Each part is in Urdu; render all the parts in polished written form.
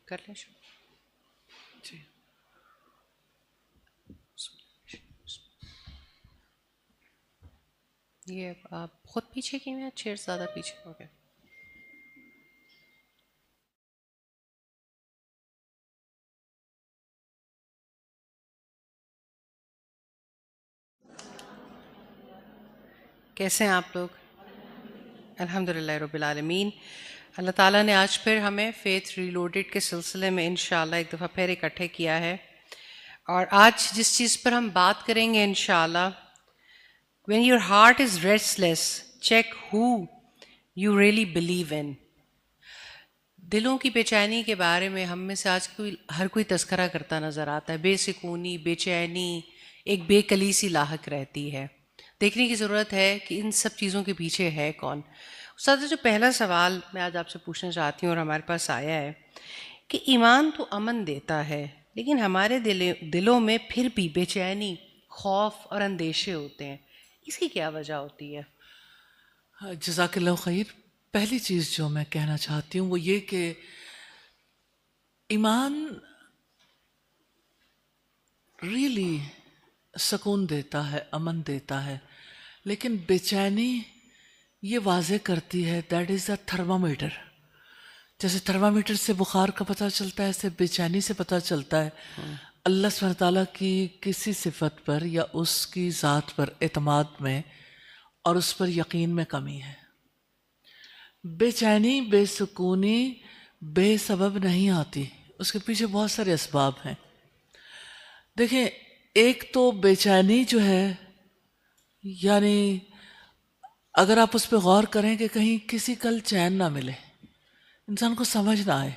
کر لیں شروع؟ جی یہ آپ خود پیچھے کی ہیں، چیئر زیادہ پیچھے ہو گئے؟ کیسے ہیں آپ لوگ؟ الحمد للہ رب العالمین. اللہ تعالیٰ نے آج پھر ہمیں فیتھ ریلوڈڈ کے سلسلے میں انشاءاللہ ایک دفعہ پھر اکٹھے کیا ہے، اور آج جس چیز پر ہم بات کریں گے انشاءاللہ، when your heart is restless check who you really believe in. دلوں کی بے چینی کے بارے میں ہم میں سے آج ہر کوئی تذکرہ کرتا نظر آتا ہے. بے سکونی، بے چینی، ایک بے کلی سی لاحق رہتی ہے. دیکھنے کی ضرورت ہے کہ ان سب چیزوں کے پیچھے ہے کون. استاد، جو پہلا سوال میں آج آپ سے پوچھنا چاہتی ہوں اور ہمارے پاس آیا ہے کہ ایمان تو امن دیتا ہے، لیکن ہمارے دلوں میں پھر بھی بے چینی، خوف اور اندیشے ہوتے ہیں. اس کی کیا وجہ ہوتی ہے؟ جزاک اللہ خیر. پہلی چیز جو میں کہنا چاہتی ہوں وہ یہ کہ ایمان ریئلی سکون دیتا ہے، امن دیتا ہے، لیکن بے چینی یہ واضح کرتی ہے دیٹ از اے تھرمامیٹر. جیسے تھرمامیٹر سے بخار کا پتہ چلتا ہے، ایسے بے چینی سے پتہ چلتا ہے اللہ سبحانہ تعالیٰ کی کسی صفت پر یا اس کی ذات پر اعتماد میں اور اس پر یقین میں کمی ہے. بے چینی، بے سکونی بے سبب نہیں آتی، اس کے پیچھے بہت سارے اسباب ہیں. دیکھیں، ایک تو بے چینی جو ہے، یعنی اگر آپ اس پہ غور کریں کہ کہیں کسی کل چین نہ ملے، انسان کو سمجھ نہ آئے،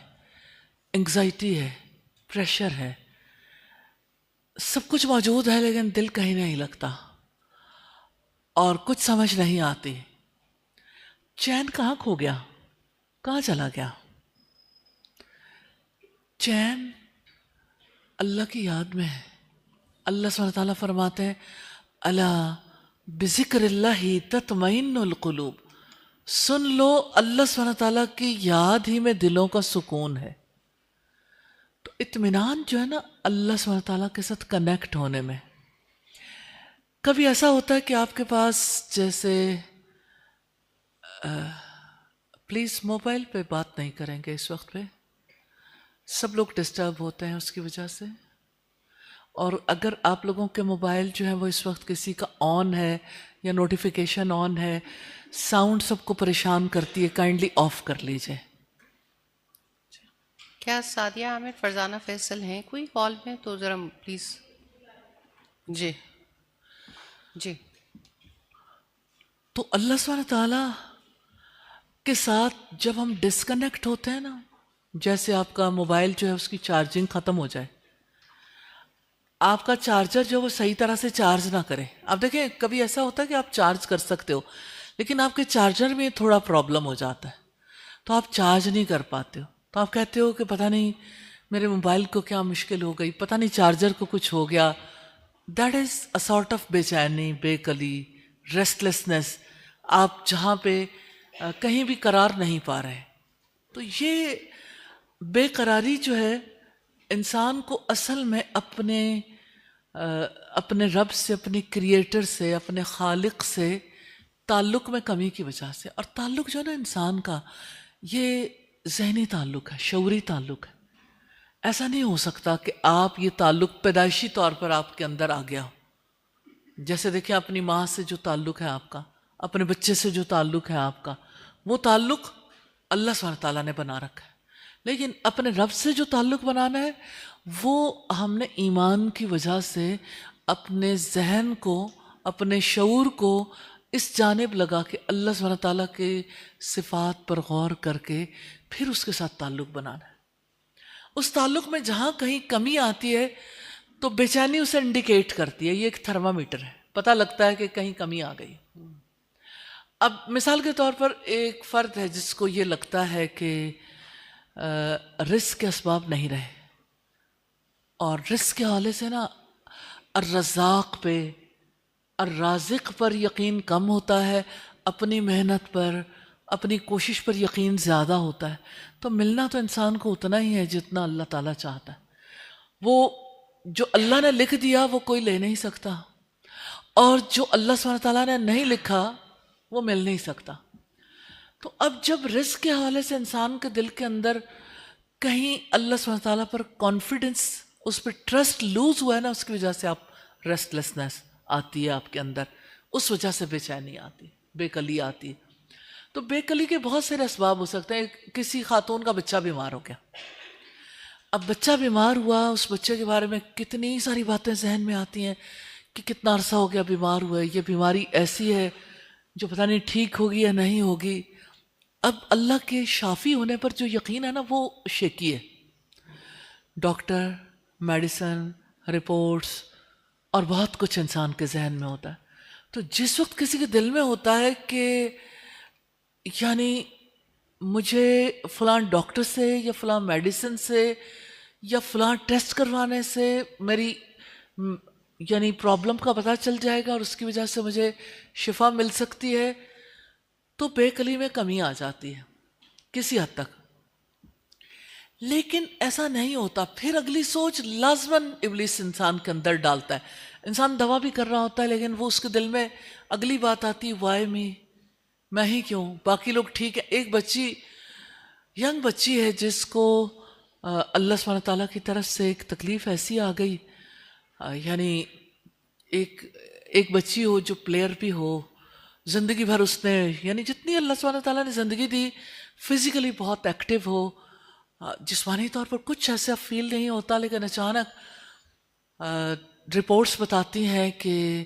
انگزائٹی ہے، پریشر ہے، سب کچھ موجود ہے لیکن دل کہیں نہیں لگتا اور کچھ سمجھ نہیں آتی. چین کہاں کھو گیا، کہاں چلا گیا؟ چین اللہ کی یاد میں ہے. اللہ سبحانہ تعالیٰ فرماتے ہیں الا بذکر اللہ تطمئن القلوب. سن لو، اللہ سبحانہ تعالیٰ کی یاد ہی میں دلوں کا سکون ہے. تو اطمینان جو ہے نا اللہ سبحانہ تعالیٰ کے ساتھ کنیکٹ ہونے میں. کبھی ایسا ہوتا ہے کہ آپ کے پاس، جیسے پلیز موبائل پہ بات نہیں کریں گے اس وقت پہ، سب لوگ ڈسٹرب ہوتے ہیں اس کی وجہ سے. اور اگر آپ لوگوں کے موبائل جو ہے وہ اس وقت کسی کا آن ہے یا نوٹیفیکیشن آن ہے، ساؤنڈ سب کو پریشان کرتی ہے، کائنڈلی آف کر لیجئے. کیا سعدیہ عامر، فرزانہ فیصل ہیں کوئی کال میں؟ تو ذرا پلیز. جی جی. تو اللہ سبحانہ تعالیٰ کے ساتھ جب ہم ڈسکنیکٹ ہوتے ہیں نا، جیسے آپ کا موبائل جو ہے اس کی چارجنگ ختم ہو جائے، آپ کا چارجر جو وہ صحیح طرح سے چارج نہ کرے. اب دیکھیں، کبھی ایسا ہوتا ہے کہ آپ چارج کر سکتے ہو لیکن آپ کے چارجر میں تھوڑا پرابلم ہو جاتا ہے تو آپ چارج نہیں کر پاتے ہو. تو آپ کہتے ہو کہ پتہ نہیں میرے موبائل کو کیا مشکل ہو گئی، پتہ نہیں چارجر کو کچھ ہو گیا. That is a sort of بے چینی، بے کلی، ریسٹلیسنس. آپ جہاں پہ کہیں بھی قرار نہیں پا رہے. تو یہ بے قراری جو ہے انسان کو اصل میں اپنے رب سے، اپنے کریٹر سے، اپنے خالق سے تعلق میں کمی کی وجہ سے. اور تعلق جو ہے نا انسان کا، یہ ذہنی تعلق ہے، شعوری تعلق ہے. ایسا نہیں ہو سکتا کہ آپ یہ تعلق پیدائشی طور پر آپ کے اندر آ گیا ہو. جیسے دیکھیں، اپنی ماں سے جو تعلق ہے آپ کا، اپنے بچے سے جو تعلق ہے آپ کا، وہ تعلق اللہ سبحانہ تعالیٰ نے بنا رکھا ہے. لیکن اپنے رب سے جو تعلق بنانا ہے وہ ہم نے ایمان کی وجہ سے اپنے ذہن کو، اپنے شعور کو اس جانب لگا کے اللہ سبحانہ تعالیٰ کے صفات پر غور کر کے پھر اس کے ساتھ تعلق بنانا ہے. اس تعلق میں جہاں کہیں کمی آتی ہے تو بے چینی اسے انڈیکیٹ کرتی ہے. یہ ایک تھرمامیٹر ہے، پتہ لگتا ہے کہ کہیں کمی آ گئی. اب مثال کے طور پر ایک فرد ہے جس کو یہ لگتا ہے کہ رزق کے اسباب نہیں رہے، اور رزق کے حوالے سے نا الرزاق پہ، الرازق پر یقین کم ہوتا ہے، اپنی محنت پر اپنی کوشش پر یقین زیادہ ہوتا ہے تو ملنا تو انسان کو اتنا ہی ہے جتنا اللہ تعالیٰ چاہتا ہے. وہ جو اللہ نے لکھ دیا وہ کوئی لے نہیں سکتا، اور جو اللہ سبحانہ تعالیٰ نے نہیں لکھا وہ مل نہیں سکتا. تو اب جب رزق کے حوالے سے انسان کے دل کے اندر کہیں اللہ سبحانہ تعالیٰ پر کانفیڈنس، اس پہ ٹرسٹ لوز ہوا ہے نا، اس کی وجہ سے آپ ریسٹلیسنس آتی ہے آپ کے اندر، اس وجہ سے بے چینی آتی، بے کلی آتی ہے. تو بے کلی کے بہت سارے اسباب ہو سکتے ہیں. کسی خاتون کا بچہ بیمار ہو گیا، اب بچہ بیمار ہوا، اس بچے کے بارے میں کتنی ساری باتیں ذہن میں آتی ہیں کہ کتنا عرصہ ہو گیا بیمار ہوئے، یہ بیماری ایسی ہے جو پتہ نہیں ٹھیک ہوگی یا نہیں ہوگی. اب اللہ کے شافی ہونے پر جو یقین ہے نا وہ شیکی ہے. ڈاکٹر، میڈیسن، رپورٹس اور بہت کچھ انسان کے ذہن میں ہوتا ہے. تو جس وقت کسی کے دل میں ہوتا ہے کہ یعنی مجھے فلاں ڈاکٹر سے یا فلاں میڈیسن سے یا فلاں ٹیسٹ کروانے سے میری یعنی پرابلم کا پتہ چل جائے گا اور اس کی وجہ سے مجھے شفا مل سکتی ہے، تو بے کلی میں کمی آ جاتی ہے کسی حد تک. لیکن ایسا نہیں ہوتا. پھر اگلی سوچ لازماً ابلیس انسان کے اندر ڈالتا ہے. انسان دوا بھی کر رہا ہوتا ہے لیکن وہ اس کے دل میں اگلی بات آتی، وائی می، میں ہی کیوں، باقی لوگ ٹھیک ہے. ایک بچی، ینگ بچی ہے جس کو اللہ سبحانہ تعالیٰ کی طرف سے ایک تکلیف ایسی آ گئی، یعنی ایک بچی ہو جو پلیئر بھی ہو، زندگی بھر اس نے یعنی جتنی اللہ سبحانہ تعالیٰ نے زندگی دی، فزیکلی بہت ایکٹیو ہو، جسمانی طور پر کچھ ایسا فیل نہیں ہوتا، لیکن اچانک رپورٹس بتاتی ہیں کہ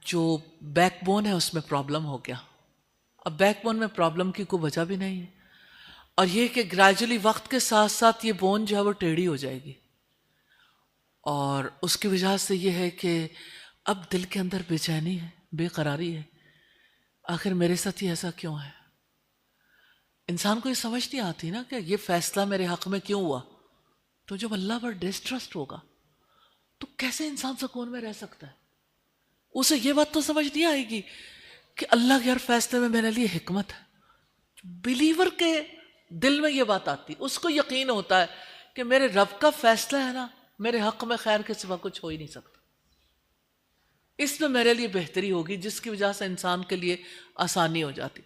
جو بیک بون ہے اس میں پرابلم ہو گیا. اب بیک بون میں پرابلم کی کوئی وجہ بھی نہیں ہے، اور یہ کہ گریجولی وقت کے ساتھ ساتھ یہ بون جو ہے وہ ٹیڑھی ہو جائے گی، اور اس کی وجہ سے یہ ہے کہ اب دل کے اندر بے چینی ہے، بے قراری ہے. آخر میرے ساتھ یہ ایسا کیوں ہے؟ انسان کو یہ سمجھ نہیں آتی نا کہ یہ فیصلہ میرے حق میں کیوں ہوا. تو جب اللہ پر ڈسٹرسٹ ہوگا تو کیسے انسان سکون میں رہ سکتا ہے؟ اسے یہ بات تو سمجھ نہیں آئے گی کہ اللہ کے ہر فیصلے میں میرے لیے حکمت ہے. بلیور کے دل میں یہ بات آتی، اس کو یقین ہوتا ہے کہ میرے رب کا فیصلہ ہے نا، میرے حق میں خیر کے سوا کچھ ہو ہی نہیں سکتا، اس میں میرے لیے بہتری ہوگی، جس کی وجہ سے انسان کے لیے آسانی ہو جاتی.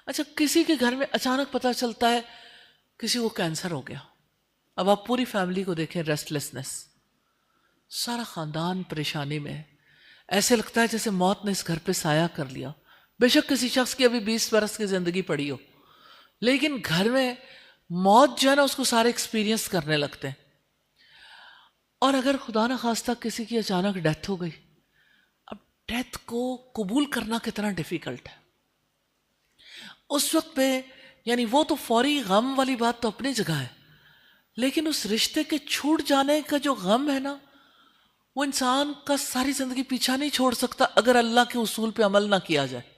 اچھا، کسی کے گھر میں اچانک پتہ چلتا ہے کسی کو کینسر ہو گیا. اب آپ پوری فیملی کو دیکھیں، ریسٹلیسنس، سارا خاندان پریشانی میں ہے. ایسے لگتا ہے جیسے موت نے اس گھر پہ سایہ کر لیا. بے شک کسی شخص کی ابھی 20 برس کی زندگی پڑی ہو، لیکن گھر میں موت جو ہے نا اس کو سارے ایکسپیرینس کرنے لگتے ہیں. اور اگر خدا نہ خواستہ کسی کی اچانک ڈیتھ ہو گئی، اب ڈیتھ کو قبول کرنا کتنا ڈیفیکلٹ ہے. اس وقت پہ یعنی وہ تو فوری غم والی بات تو اپنی جگہ ہے، لیکن اس رشتے کے چھوٹ جانے کا جو غم ہے نا، وہ انسان کا ساری زندگی پیچھا نہیں چھوڑ سکتا اگر اللہ کے اصول پہ عمل نہ کیا جائے.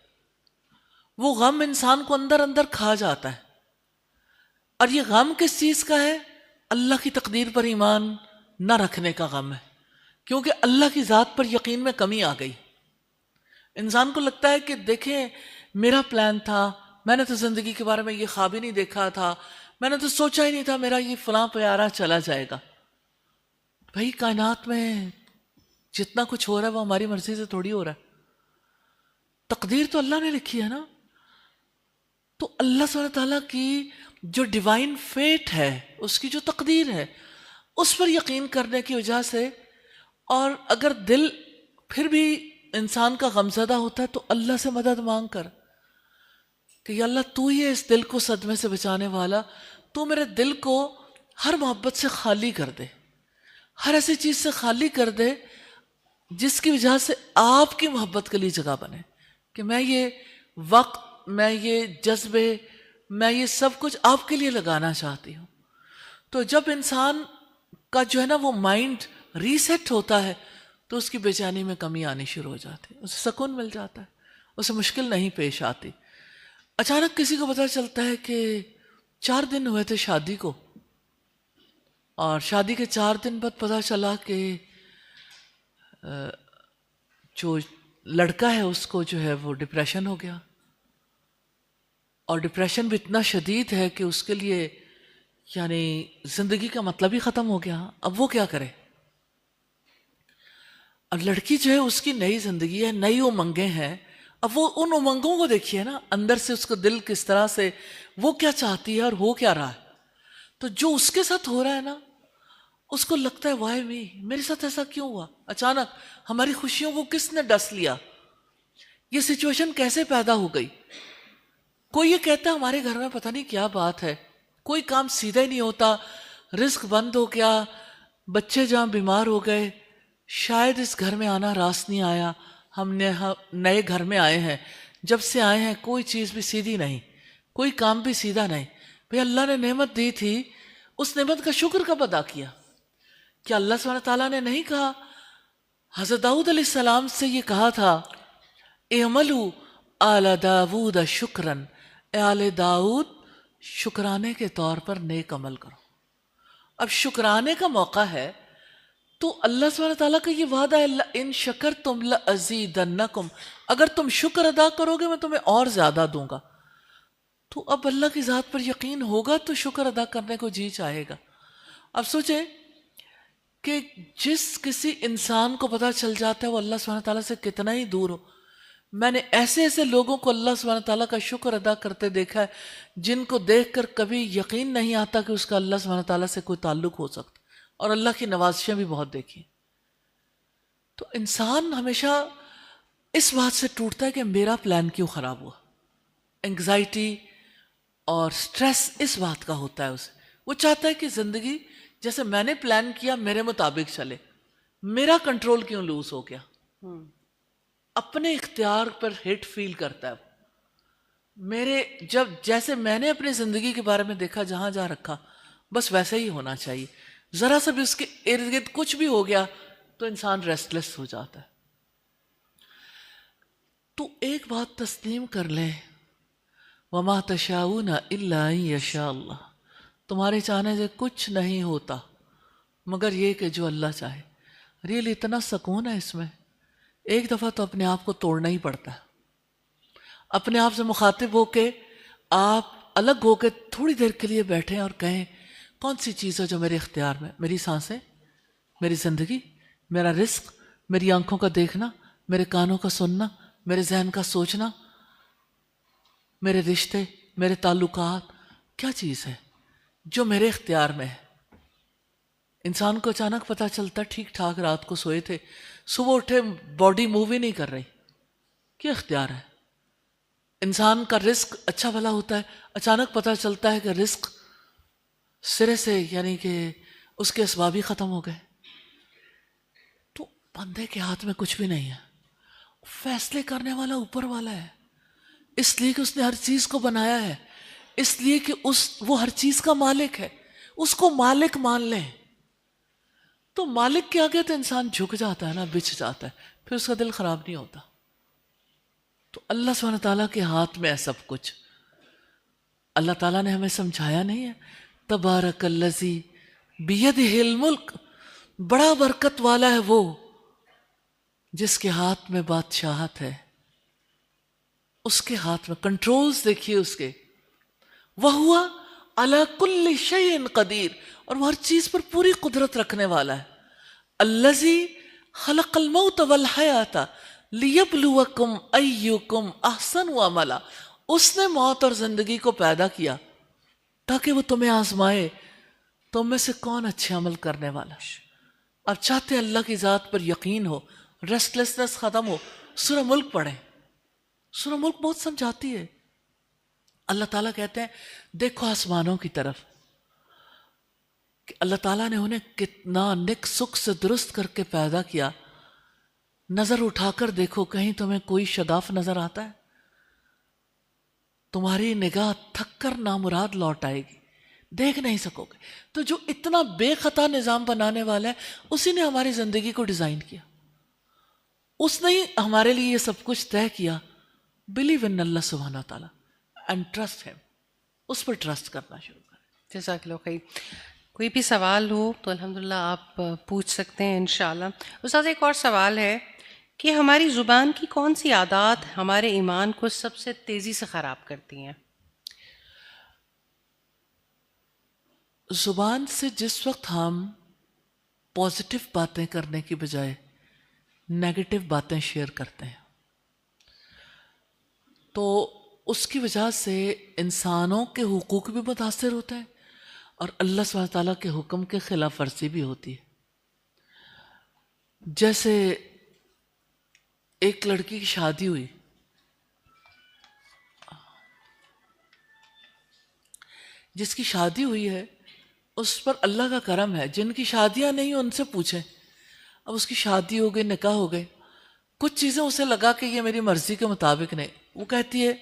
وہ غم انسان کو اندر اندر کھا جاتا ہے. اور یہ غم کس چیز کا ہے؟ اللہ کی تقدیر پر ایمان نہ رکھنے کا غم ہے، کیونکہ اللہ کی ذات پر یقین میں کمی آ گئی. انسان کو لگتا ہے کہ دیکھیں میرا پلان تھا، میں نے تو زندگی کے بارے میں یہ خواب ہی نہیں دیکھا تھا، میں نے تو سوچا ہی نہیں تھا میرا یہ فلاں پیارا چلا جائے گا. بھائی کائنات میں جتنا کچھ ہو رہا ہے وہ ہماری مرضی سے تھوڑی ہو رہا ہے، تقدیر تو اللہ نے لکھی ہے نا. تو اللہ سبحانہ تعالیٰ کی جو ڈیوائن فیٹ ہے، اس کی جو تقدیر ہے، اس پر یقین کرنے کی وجہ سے، اور اگر دل پھر بھی انسان کا غمزدہ ہوتا ہے تو اللہ سے مدد مانگ کر کہ یا اللہ تو ہی ہے اس دل کو صدمے سے بچانے والا، تو میرے دل کو ہر محبت سے خالی کر دے، ہر ایسی چیز سے خالی کر دے جس کی وجہ سے آپ کی محبت کے لیے جگہ بنے، کہ میں یہ وقت، میں یہ جذبے، میں یہ سب کچھ آپ کے لیے لگانا چاہتی ہوں. تو جب انسان کا جو ہے نا وہ مائنڈ ریسیٹ ہوتا ہے تو اس کی بے چینی میں کمی آنی شروع ہو جاتی ہے، اسے سکون مل جاتا ہے، اسے مشکل نہیں پیش آتی. اچانک کسی کو پتہ چلتا ہے کہ 4 دن ہوئے تھے شادی کو، اور شادی کے 4 دن بعد پتہ چلا کہ جو لڑکا ہے اس کو جو ہے وہ ڈپریشن ہو گیا، اور ڈپریشن بھی اتنا شدید ہے کہ اس کے لیے یعنی زندگی کا مطلب ہی ختم ہو گیا. اب وہ کیا کرے؟ اب لڑکی جو ہے اس کی نئی زندگی ہے, نئی امنگیں ہیں. اب وہ ان امنگوں کو دیکھیے نا, اندر سے اس کا دل کس طرح سے وہ کیا چاہتی ہے اور ہو کیا رہا ہے. تو جو اس کے ساتھ ہو رہا ہے نا, اس کو لگتا ہے وائی می, میرے ساتھ ایسا کیوں ہوا؟ اچانک ہماری خوشیوں کو کس نے ڈس لیا؟ یہ سچویشن کیسے پیدا ہو گئی؟ کوئی یہ کہتا ہے ہمارے گھر میں پتہ نہیں کیا بات ہے, کوئی کام سیدھا ہی نہیں ہوتا, رزق بند ہو گیا, بچے جہاں بیمار ہو گئے, شاید اس گھر میں آنا راست نہیں آیا, ہم نئے گھر میں آئے ہیں, جب سے آئے ہیں کوئی چیز بھی سیدھی نہیں, کوئی کام بھی سیدھا نہیں. بھئی اللہ نے نعمت دی تھی, اس نعمت کا شکر کب ادا کیا؟ کیا اللہ سبحانہ تعالیٰ نے نہیں کہا؟ حضرت داؤد علیہ السلام سے یہ کہا تھا اعملوا آل داود شکرن, اے آل داؤد شکرانے کے طور پر نیک عمل کرو. اب شکرانے کا موقع ہے تو اللہ سبحانہ تعالیٰ کا یہ وعدہ ہے ان شکرتم لازیدنکم, اگر تم شکر ادا کرو گے میں تمہیں اور زیادہ دوں گا. تو اب اللہ کی ذات پر یقین ہوگا تو شکر ادا کرنے کو جی چاہے گا. اب سوچیں کہ جس کسی انسان کو پتہ چل جاتا ہے وہ اللہ سبحانہ تعالیٰ سے کتنا ہی دور ہو. میں نے ایسے ایسے لوگوں کو اللہ سبحانہ تعالیٰ کا شکر ادا کرتے دیکھا ہے جن کو دیکھ کر کبھی یقین نہیں آتا کہ اس کا اللہ سبحانہ تعالیٰ سے کوئی تعلق ہو سکتا, اور اللہ کی نوازشیں بھی بہت دیکھی. تو انسان ہمیشہ اس بات سے ٹوٹتا ہے کہ میرا پلان کیوں خراب ہوا. انگزائٹی اور سٹریس اس بات کا ہوتا ہے اسے. وہ چاہتا ہے کہ زندگی جیسے میں نے پلان کیا میرے مطابق چلے, میرا کنٹرول کیوں لوز ہو گیا. اپنے اختیار پر ہٹ فیل کرتا ہے. میرے جب جیسے میں نے اپنی زندگی کے بارے میں دیکھا جہاں جہاں رکھا بس ویسے ہی ہونا چاہیے. ذرا سا بھی اس کے ارد گرد کچھ بھی ہو گیا تو انسان ریسٹلیس ہو جاتا ہے. تو ایک بات تسلیم کر لیں, وما تشاؤون الا ان یشاء اللہ, تمہارے چاہنے سے کچھ نہیں ہوتا مگر یہ کہ جو اللہ چاہے. ریل اتنا سکون ہے اس میں. ایک دفعہ تو اپنے آپ کو توڑنا ہی پڑتا ہے. اپنے آپ سے مخاطب ہو کے آپ الگ ہو کے تھوڑی دیر کے لیے بیٹھیں اور کہیں کون سی چیز ہے جو میرے اختیار میں, میری سانسیں, میری زندگی, میرا رزق, میری آنکھوں کا دیکھنا, میرے کانوں کا سننا, میرے ذہن کا سوچنا, میرے رشتے, میرے تعلقات, کیا چیز ہے جو میرے اختیار میں ہے. انسان کو اچانک پتہ چلتا ٹھیک ٹھاک رات کو سوئے تھے, صبح اٹھے باڈی موو ہی نہیں کر رہی, کیا اختیار ہے. انسان کا رزق اچھا بھلا ہوتا ہے, اچانک پتہ چلتا ہے کہ رزق سرے سے یعنی کہ اس کے اسباب ہی ختم ہو گئے. تو بندے کے ہاتھ میں کچھ بھی نہیں ہے. فیصلے کرنے والا اوپر والا ہے, اس لیے کہ اس نے ہر چیز کو بنایا ہے, اس لیے کہ وہ ہر چیز کا مالک ہے. اس کو مالک مان لیں تو مالک کے آگے تو انسان جھک جاتا ہے نا, بچھ جاتا ہے, پھر اس کا دل خراب نہیں ہوتا. تو اللہ سبحانہ تعالیٰ کے ہاتھ میں ہے سب کچھ. اللہ تعالیٰ نے ہمیں سمجھایا نہیں ہے تبارک الذی بیدہ الملک, بڑا برکت والا ہے وہ جس کے ہاتھ میں بادشاہت ہے, اس کے ہاتھ میں کنٹرولز دیکھیے اس کے. وَهُوَ عَلَى كُلِّ شَيْءٍ قَدِيرٌ, اور وہ ہر چیز پر پوری قدرت رکھنے والا ہے. الذی خلق الموت والحیات لیبلوکم ایکم احسن عملا, اس نے موت اور زندگی کو پیدا کیا تاکہ وہ تمہیں آزمائے تم میں سے کون اچھے عمل کرنے والا. اب چاہتے اللہ کی ذات پر یقین ہو, ریسٹلیسنس ختم ہو, سورہ ملک پڑھیں. سورہ ملک بہت سمجھاتی ہے. اللہ تعالیٰ کہتے ہیں دیکھو آسمانوں کی طرف کہ اللہ تعالیٰ نے انہیں کتنا نک سکھ سے درست کر کے پیدا کیا. نظر اٹھا کر دیکھو کہیں تمہیں کوئی شگاف نظر آتا ہے؟ تمہاری نگاہ تھک کر نامراد لوٹ آئے گی, دیکھ نہیں سکو گے. تو جو اتنا بے خطا نظام بنانے والا ہے اسی نے ہماری زندگی کو ڈیزائن کیا, اس نے ہی ہمارے لیے یہ سب کچھ طے کیا. بلیو ان اللہ سبحانہ تعالیٰ اینڈ ٹرسٹ ہیم, اس پر ٹرسٹ کرنا شروع کریں. جزاک اللہ خیر. کوئی بھی سوال ہو تو الحمدللہ آپ پوچھ سکتے ہیں انشاءاللہ. استاد ایک اور سوال ہے کہ ہماری زبان کی کون سی عادات ہمارے ایمان کو سب سے تیزی سے خراب کرتی ہیں؟ زبان سے جس وقت ہم پازیٹیو باتیں کرنے کی بجائے نیگیٹو باتیں شیئر کرتے ہیں تو اس کی وجہ سے انسانوں کے حقوق بھی متاثر ہوتے ہیں اور اللہ سبحانہ تعالیٰ کے حکم کے خلاف ورزی بھی ہوتی ہے. جیسے ایک لڑکی کی شادی ہوئی، جس کی شادی ہوئی ہے اس پر اللہ کا کرم ہے. جن کی شادیاں نہیں ان سے پوچھیں. اب اس کی شادی ہو گئی، نکاح ہو گئے، کچھ چیزیں اسے لگا کہ یہ میری مرضی کے مطابق نہیں. وہ کہتی ہے،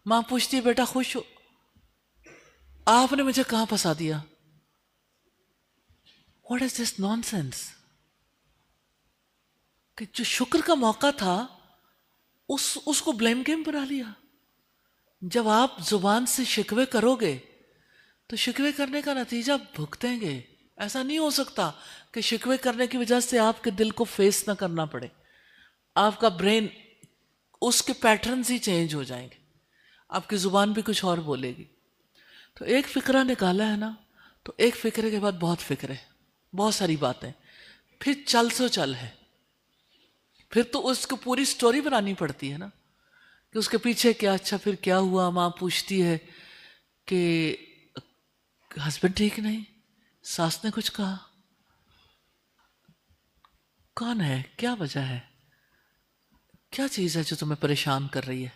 ماں پوچھتی ہے بیٹا خوش ہو؟ آپ نے مجھے کہاں پھنسا دیا؟ What is this naan sense? کہ جو شکر کا موقع تھا اس کو بلیم گیم بنا لیا. جب آپ زبان سے شکوے کرو گے تو شکوے کرنے کا نتیجہ بھگتیں گے. ایسا نہیں ہو سکتا کہ شکوے کرنے کی وجہ سے آپ کے دل کو فیس نہ کرنا پڑے. آپ کا برین، اس کے پیٹرنز ہی چینج ہو جائیں گے، آپ کی زبان بھی کچھ اور بولے گی. تو ایک فقرہ نکالا ہے نا، تو ایک فقرے کے بعد بہت فکرے، بہت ساری باتیں، پھر چل سو چل ہے. پھر تو اس کو پوری سٹوری بنانی پڑتی ہے نا کہ اس کے پیچھے کیا. اچھا پھر کیا ہوا؟ ماں پوچھتی ہے کہ ہسبینڈ ٹھیک نہیں، ساس نے کچھ کہا، کون ہے، کیا وجہ ہے، کیا چیز ہے جو تمہیں پریشان کر رہی ہے؟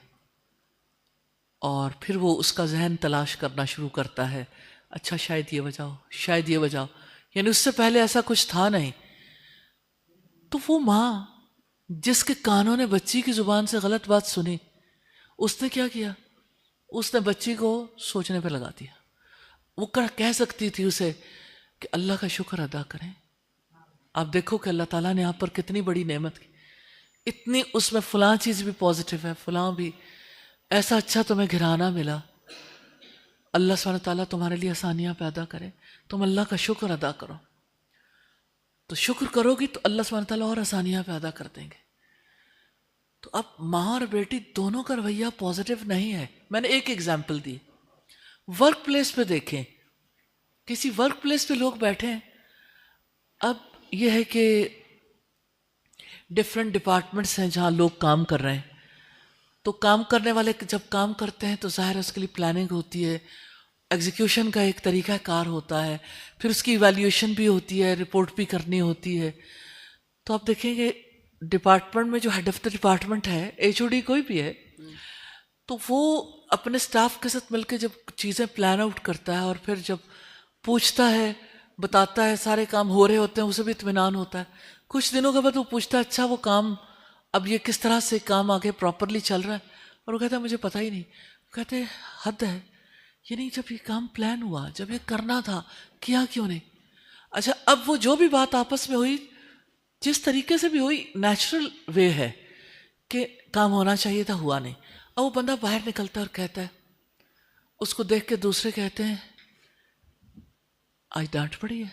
اور پھر وہ اس کا ذہن تلاش کرنا شروع کرتا ہے. اچھا شاید یہ وجہ ہو، شاید یہ وجہ ہو، یعنی اس سے پہلے ایسا کچھ تھا نہیں. تو وہ ماں جس کے کانوں نے بچی کی زبان سے غلط بات سنی، اس نے کیا کیا؟ اس نے بچی کو سوچنے پہ لگا دیا. وہ کہہ سکتی تھی اسے کہ اللہ کا شکر ادا کریں. آپ دیکھو کہ اللہ تعالیٰ نے آپ پر کتنی بڑی نعمت کی، اتنی اس میں فلاں چیز بھی پازیٹیو ہے، فلاں بھی ایسا اچھا تمہیں گھرانا ملا. اللہ سبحانہ تعالیٰ تمہارے لیے آسانیاں پیدا کرے، تم اللہ کا شکر ادا کرو. تو شکر کرو گی تو اللہ سبحانہ تعالیٰ اور آسانیاں پیدا کر دیں گے. تو اب ماں اور بیٹی دونوں کا رویہ پازیٹیو نہیں ہے. میں نے ایک ایگزامپل دی. ورک پلیس پہ دیکھیں، کسی ورک پلیس پہ لوگ بیٹھے ہیں. اب یہ ہے کہ ڈفرینٹ ڈپارٹمنٹس ہیں جہاں لوگ کام کر رہے ہیں. تو کام کرنے والے جب کام کرتے ہیں تو ظاہر ہے اس کے لیے پلاننگ ہوتی ہے، ایگزیکیوشن کا ایک طریقہ کار ہوتا ہے، پھر اس کی ایویلیویشن بھی ہوتی ہے، رپورٹ بھی کرنی ہوتی ہے. تو آپ دیکھیں گے ڈپارٹمنٹ میں جو ہیڈ آف دا ڈپارٹمنٹ ہے، ایچ او ڈی کوئی بھی ہے، تو وہ اپنے سٹاف کے ساتھ مل کے جب چیزیں پلان آؤٹ کرتا ہے اور پھر جب پوچھتا ہے، بتاتا ہے، سارے کام ہو رہے ہوتے ہیں، اسے بھی اطمینان ہوتا ہے. کچھ دنوں کے بعد وہ پوچھتا ہے اچھا وہ کام اب یہ کس طرح سے کام آگے پراپرلی چل رہا ہے؟ اور وہ کہتا ہے مجھے پتہ ہی نہیں. کہتے ہیں حد ہے، یعنی جب یہ کام پلان ہوا، جب یہ کرنا تھا، کیا کیوں نہیں؟ اچھا اب وہ جو بھی بات آپس میں ہوئی، جس طریقے سے بھی ہوئی، نیچرل وے ہے کہ کام ہونا چاہیے تھا، ہوا نہیں. اب وہ بندہ باہر نکلتا ہے اور کہتا ہے، اس کو دیکھ کے دوسرے کہتے ہیں آج ڈانٹ پڑی ہے.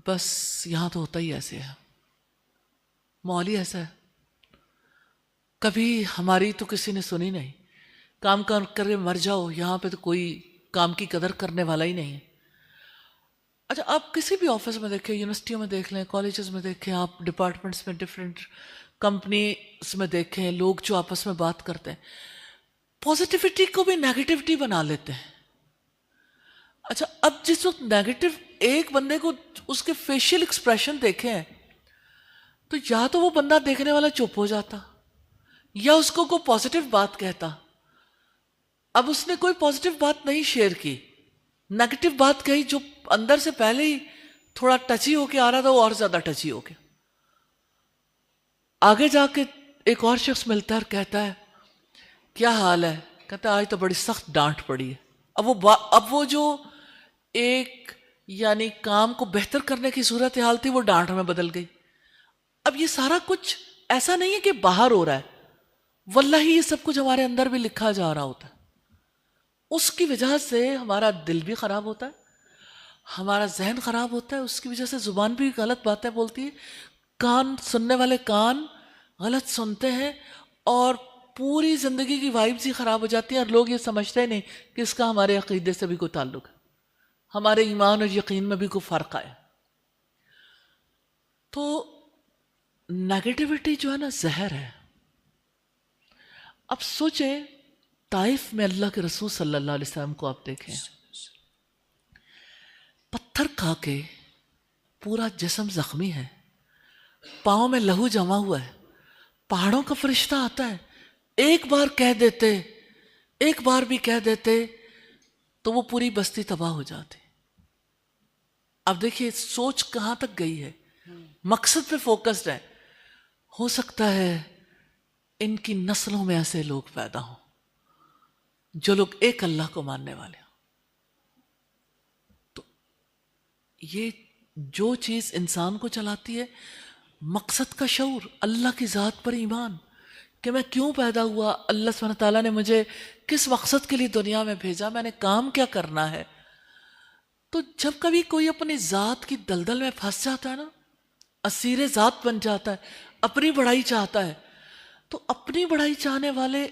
بس یہاں تو ہوتا ہی ایسے ہے، ماحول ہی ایسا ہے. کبھی ہماری تو کسی نے سنی نہیں، کام کر کے مر جاؤ، یہاں پہ تو کوئی کام کی قدر کرنے والا ہی نہیں ہے. اچھا آپ کسی بھی آفس میں دیکھیں، یونیورسٹیوں میں دیکھ لیں، کالجز میں دیکھیں، آپ ڈپارٹمنٹس میں، ڈفرینٹ کمپنیز میں دیکھیں، لوگ جو آپس میں بات کرتے ہیں پازیٹیوٹی کو بھی نیگیٹیوٹی بنا لیتے ہیں. اچھا اب جس وقت نیگیٹو ایک بندے کو اس کے فیشیل ایکسپریشن دیکھیں تو یا تو وہ بندہ دیکھنے والا چپ ہو جاتا یا اس کو کوئی پازیٹیو بات کہتا. اب اس نے کوئی پازیٹیو بات نہیں شیئر کی، نیگیٹو بات کہی جو اندر سے پہلے ہی تھوڑا ٹچی ہو کے آ رہا تھا، وہ اور زیادہ ٹچی ہو کے آگے جا کے ایک اور شخص ملتا ہے اور کہتا ہے کیا حال ہے؟ کہتا ہے آج تو بڑی سخت ڈانٹ پڑی ہے. اب وہ جو ایک یعنی کام کو بہتر کرنے کی صورت حال تھی وہ ڈانٹ میں بدل گئی. اب یہ سارا کچھ ایسا نہیں ہے کہ باہر ہو رہا ہے، واللہ یہ سب کچھ ہمارے اندر بھی لکھا جا رہا ہوتا ہے. اس کی وجہ سے ہمارا دل بھی خراب ہوتا ہے، ہمارا ذہن خراب ہوتا ہے، اس کی وجہ سے زبان بھی غلط باتیں بولتی ہے، کان سننے والے کان غلط سنتے ہیں، اور پوری زندگی کی وائبز ہی خراب ہو جاتی ہیں اور لوگ یہ سمجھتے نہیں کہ اس کا ہمارے عقیدے سے بھی کوئی تعلق ہے، ہمارے ایمان اور یقین میں بھی کوئی فرق آیا. تو نیگیٹیوٹی جو ہے نا زہر ہے. اب سوچیں طائف میں اللہ کے رسول صلی اللہ علیہ وسلم کو آپ دیکھیں، پتھر کھا کے پورا جسم زخمی ہے، پاؤں میں لہو جما ہوا ہے، پہاڑوں کا فرشتہ آتا ہے، ایک بار کہہ دیتے، ایک بار بھی کہہ دیتے تو وہ پوری بستی تباہ ہو جاتی. اب دیکھیے سوچ کہاں تک گئی ہے، مقصد پہ فوکسڈ ہے. ہو سکتا ہے ان کی نسلوں میں ایسے لوگ پیدا ہوں جو لوگ ایک اللہ کو ماننے والے ہوں. تو یہ جو چیز انسان کو چلاتی ہے، مقصد کا شعور، اللہ کی ذات پر ایمان کہ میں کیوں پیدا ہوا، اللہ سبحانہ تعالیٰ نے مجھے کس مقصد کے لیے دنیا میں بھیجا، میں نے کام کیا کرنا ہے. تو جب کبھی کوئی اپنی ذات کی دلدل میں پھنس جاتا ہے نا، اسیر ذات بن جاتا ہے، اپنی بڑائی چاہتا ہے، تو اپنی بڑائی چاہنے والے،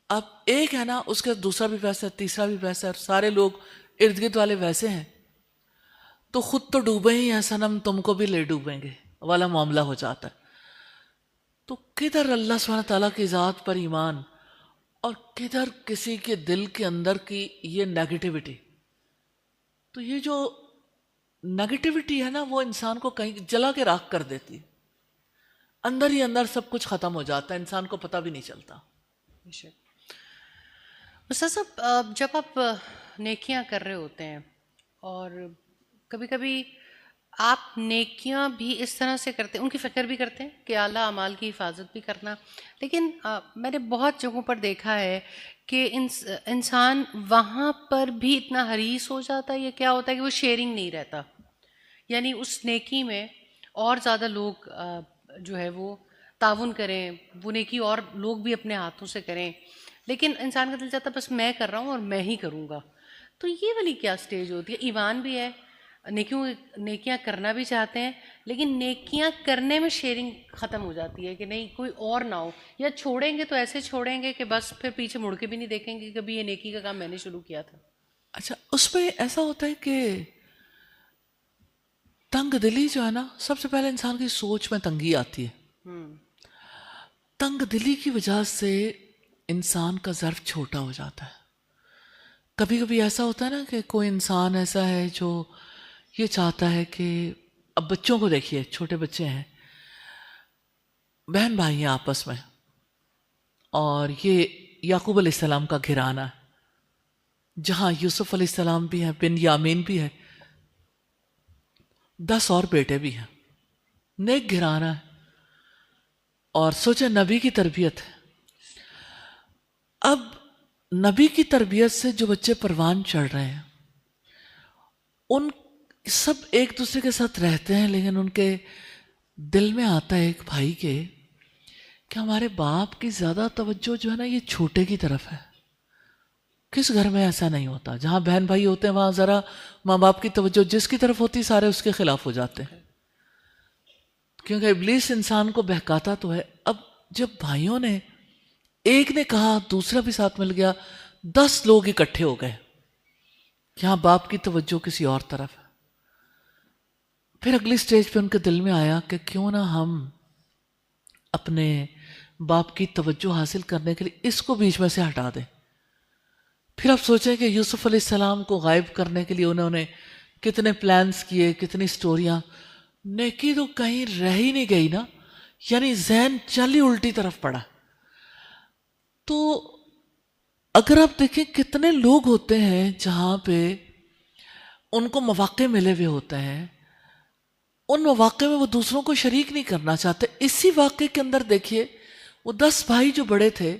اب ایک ہے نا، اس کے دوسرا بھی ویسا ہے، تیسرا بھی ویسا ہے، اور سارے لوگ ارد گرد والے ویسے ہیں، تو خود تو ڈوبے ہی ہیں صنم، تم کو بھی لے ڈوبیں گے والا معاملہ ہو جاتا ہے. تو کدھر اللہ سبحانہ تعالیٰ کی ذات پر ایمان اور کدھر کسی کے دل کے اندر کی یہ نیگیٹیوٹی. تو یہ جو نیگیٹیوٹی ہے نا، وہ انسان کو کہیں جلا کے راکھ کر دیتی ہے، اندر ہی اندر سب کچھ ختم ہو جاتا ہے، انسان کو پتہ بھی نہیں چلتا. استاذ صاحب، جب آپ نیکیاں کر رہے ہوتے ہیں اور کبھی کبھی آپ نیکیاں بھی اس طرح سے کرتے ہیں، ان کی فکر بھی کرتے ہیں کہ اعلیٰ اعمال کی حفاظت بھی کرنا، لیکن میں نے بہت جگہوں پر دیکھا ہے کہ انسان وہاں پر بھی اتنا حریص ہو جاتا ہے، یا کیا ہوتا ہے کہ وہ شیئرنگ نہیں رہتا، یعنی اس نیکی میں اور زیادہ لوگ جو ہے وہ تعاون کریں، وہ نیکی اور لوگ بھی اپنے ہاتھوں سے کریں، لیکن انسان کا دل چاہتا ہے بس میں کر رہا ہوں اور میں ہی کروں گا. تو یہ والی کیا سٹیج ہوتی ہے؟ ایمان بھی ہے، نیکیاں کرنا بھی چاہتے ہیں، لیکن نیکیاں کرنے میں شیئرنگ ختم ہو جاتی ہے کہ نہیں کوئی اور نہ ہو، یا چھوڑیں گے تو ایسے چھوڑیں گے کہ بس پھر پیچھے مڑ کے بھی نہیں دیکھیں گے کہ کبھی یہ نیکی کا کام میں نے شروع کیا تھا. اچھا، اس میں ایسا ہوتا ہے کہ تنگ دلی جو ہے نا، سب سے پہلے انسان کی سوچ میں تنگی آتی ہے. تنگ دلی کی وجہ سے انسان کا ظرف چھوٹا ہو جاتا ہے. کبھی کبھی ایسا ہوتا ہے نا کہ کوئی انسان ایسا ہے جو یہ چاہتا ہے کہ، اب بچوں کو دیکھیے، چھوٹے بچے ہیں، بہن بھائی ہیں آپس میں، اور یہ یعقوب علیہ السلام کا گھرانہ ہے جہاں یوسف علیہ السلام بھی ہیں، بن یامین بھی ہے، 10 اور بیٹے بھی ہیں، نیک گھرانہ ہے. اور سوچے نبی کی تربیت ہے. اب نبی کی تربیت سے جو بچے پروان چڑھ رہے ہیں، ان سب ایک دوسرے کے ساتھ رہتے ہیں، لیکن ان کے دل میں آتا ہے ایک بھائی کے کہ ہمارے باپ کی زیادہ توجہ جو ہے نا یہ چھوٹے کی طرف ہے. کس گھر میں ایسا نہیں ہوتا؟ جہاں بہن بھائی ہوتے ہیں وہاں ذرا ماں باپ کی توجہ جس کی طرف ہوتی سارے اس کے خلاف ہو جاتے ہیں، کیونکہ ابلیس انسان کو بہکاتا تو ہے. اب جب بھائیوں نے، ایک نے کہا دوسرا بھی ساتھ مل گیا، 10 لوگ اکٹھے ہو گئے، یہاں باپ کی توجہ کسی اور طرف ہے. پھر اگلی سٹیج پہ ان کے دل میں آیا کہ کیوں نہ ہم اپنے باپ کی توجہ حاصل کرنے کے لیے اس کو بیچ میں سے ہٹا دیں. پھر آپ سوچیں کہ یوسف علیہ السلام کو غائب کرنے کے لیے انہوں نے کتنے پلانز کیے، کتنی سٹوریاں. نیکی تو کہیں رہ ہی نہیں گئی نا، یعنی ذہن چل ہی الٹی طرف پڑا. تو اگر آپ دیکھیں کتنے لوگ ہوتے ہیں جہاں پہ ان کو مواقع ملے ہوئے ہوتے ہیں، ان مواقع میں وہ دوسروں کو شریک نہیں کرنا چاہتے. اسی واقعے کے اندر دیکھیے وہ 10 بھائی جو بڑے تھے،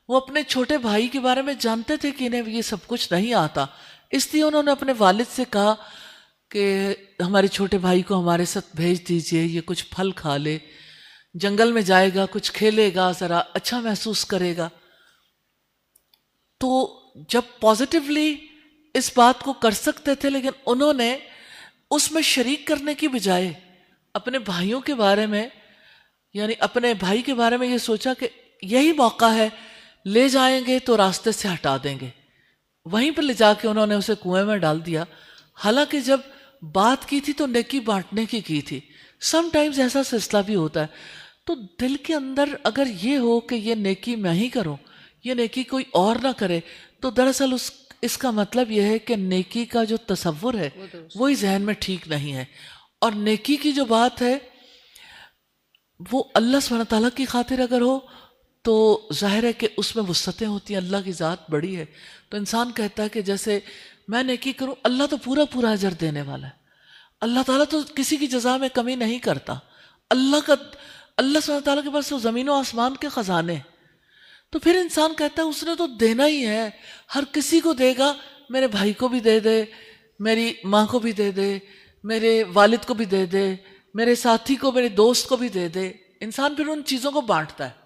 وہ اپنے چھوٹے بھائی کے بارے میں جانتے تھے کہ انہیں یہ سب کچھ نہیں آتا، اس لیے انہوں نے اپنے والد سے کہا کہ ہمارے چھوٹے بھائی کو ہمارے ساتھ بھیج دیجئے، یہ کچھ پھل کھا لے، جنگل میں جائے گا، کچھ کھیلے گا، ذرا اچھا محسوس کرے گا. تو جب پازیٹیولی اس بات کو کر سکتے تھے، لیکن انہوں نے اس میں شریک کرنے کی بجائے اپنے بھائیوں کے بارے میں، یعنی اپنے بھائی کے بارے میں یہ سوچا کہ یہی موقع ہے، لے جائیں گے تو راستے سے ہٹا دیں گے، وہیں پہ لے جا کے انہوں نے اسے کنویں میں ڈال دیا. حالانکہ جب بات کی تھی تو نیکی بانٹنے کی تھی. سم ٹائمز ایسا سلسلہ بھی ہوتا ہے. تو دل کے اندر اگر یہ ہو کہ یہ نیکی میں ہی کروں، یہ نیکی کوئی اور نہ کرے، تو دراصل اس کا مطلب یہ ہے کہ نیکی کا جو تصور ہے وہی ذہن میں ٹھیک نہیں ہے. اور نیکی کی جو بات ہے وہ اللہ سبحانہ تعالیٰ کی خاطر اگر ہو تو ظاہر ہے کہ اس میں وسعتیں ہوتی ہیں، اللہ کی ذات بڑی ہے. تو انسان کہتا ہے کہ جیسے میں نیکی کروں، اللہ تو پورا پورا اجر دینے والا ہے. اللہ تعالیٰ تو کسی کی جزا میں کمی نہیں کرتا. اللہ سبحانہ تعالیٰ کے پاس تو زمین و آسمان کے خزانے ہیں. تو پھر انسان کہتا ہے اس نے تو دینا ہی ہے، ہر کسی کو دے گا، میرے بھائی کو بھی دے دے، میری ماں کو بھی دے دے، میرے والد کو بھی دے دے، میرے ساتھی کو، میرے دوست کو بھی دے دے. انسان پھر ان چیزوں کو بانٹتا ہے.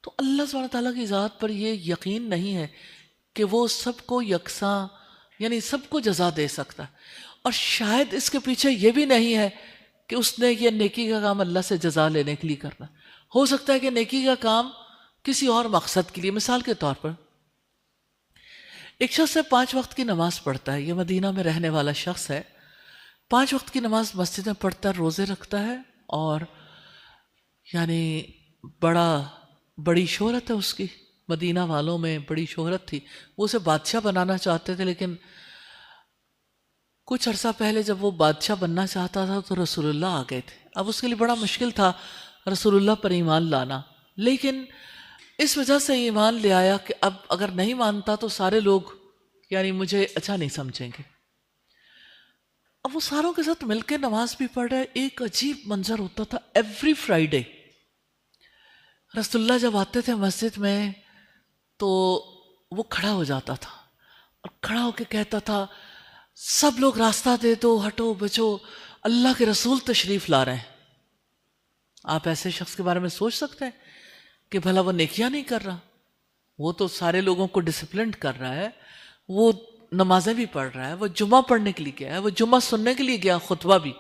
تو اللہ سبحانہ تعالیٰ کی ذات پر یہ یقین نہیں ہے کہ وہ سب کو یکساں، یعنی سب کو جزا دے سکتا ہے. اور شاید اس کے پیچھے یہ بھی نہیں ہے کہ اس نے یہ نیکی کا کام اللہ سے جزا لینے کے لیے کرنا. ہو سکتا ہے کہ نیکی کا کام کسی اور مقصد کے لیے. مثال کے طور پر ایک شخص ہے 5 وقت کی نماز پڑھتا ہے، یہ مدینہ میں رہنے والا شخص ہے، 5 وقت کی نماز مسجد میں پڑھتا ہے، روزے رکھتا ہے، اور یعنی بڑی شہرت ہے اس کی، مدینہ والوں میں بڑی شہرت تھی. وہ اسے بادشاہ بنانا چاہتے تھے، لیکن کچھ عرصہ پہلے جب وہ بادشاہ بننا چاہتا تھا تو رسول اللہ آ گئے تھے. اب اس کے لیے بڑا مشکل تھا رسول اللہ پر ایمان لانا، لیکن اس وجہ سے ایمان لے آیا کہ اب اگر نہیں مانتا تو سارے لوگ یعنی مجھے اچھا نہیں سمجھیں گے. اب وہ ساروں کے ساتھ مل کے نماز بھی پڑھ رہے. ایک عجیب منظر ہوتا تھا. ایوری فرائیڈے رسول اللہ جب آتے تھے مسجد میں تو وہ کھڑا ہو جاتا تھا اور کھڑا ہو کے کہتا تھا سب لوگ راستہ دے دو، ہٹو بچو، اللہ کے رسول تشریف لا رہے ہیں. آپ ایسے شخص کے بارے میں سوچ سکتے ہیں کہ بھلا وہ نیکیاں نہیں کر رہا؟ وہ تو سارے لوگوں کو ڈسپلنڈ کر رہا ہے، وہ نمازیں بھی پڑھ رہا ہے، وہ جمعہ پڑھنے کے لیے گیا ہے، وہ جمعہ سننے کے لیے گیا، خطبہ بھی.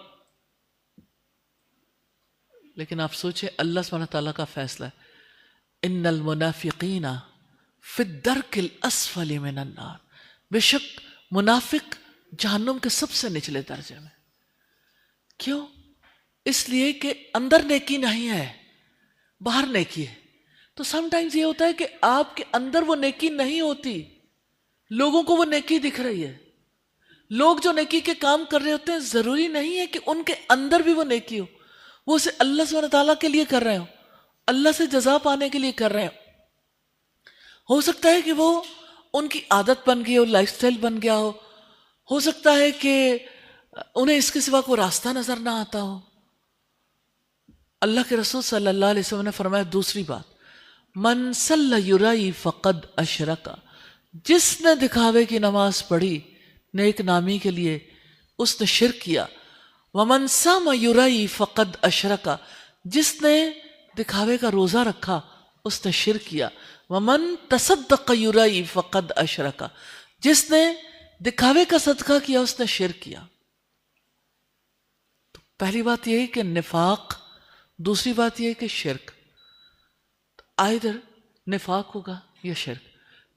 لیکن آپ سوچیں اللہ سبحانہ تعالیٰ کا فیصلہ ہے، ان المنافقین فی الدرک الاسفل من النار، بے شک منافق جہنم کے سب سے نچلے درجے میں. کیوں؟ اس لیے کہ اندر نیکی نہیں ہے، باہر نیکی ہے. تو سم ٹائمز یہ ہوتا ہے کہ آپ کے اندر وہ نیکی نہیں ہوتی، لوگوں کو وہ نیکی دکھ رہی ہے. لوگ جو نیکی کے کام کر رہے ہوتے ہیں ضروری نہیں ہے کہ ان کے اندر بھی وہ نیکی ہو. وہ اسے اللہ سبحانہ تعالیٰ کے لیے کر رہے ہو، اللہ سے جزا پانے کے لیے کر رہے ہو سکتا ہے کہ وہ ان کی عادت بن گئی ہو، لائف سٹائل بن گیا ہو سکتا ہے کہ انہیں اس کے سوا کوئی راستہ نظر نہ آتا ہو. اللہ کے رسول صلی اللہ علیہ وسلم نے فرمایا دوسری بات، من صلی یرائی فقد اشرکا، جس نے دکھاوے کی نماز پڑھی نیک نامی کے لیے اس نے شرک کیا. ومن صام یرائی فقد اشرکا، جس نے دکھاوے کا روزہ رکھا اس نے شرک کیا. ومن تصدق یرائی فقد اشرکا، جس نے دکھاوے کا صدقہ کیا اس نے شرک کیا. تو پہلی بات یہ ہے کہ نفاق، دوسری بات یہ ہے کہ شرک. آئدر نفاق ہوگا یا شرک.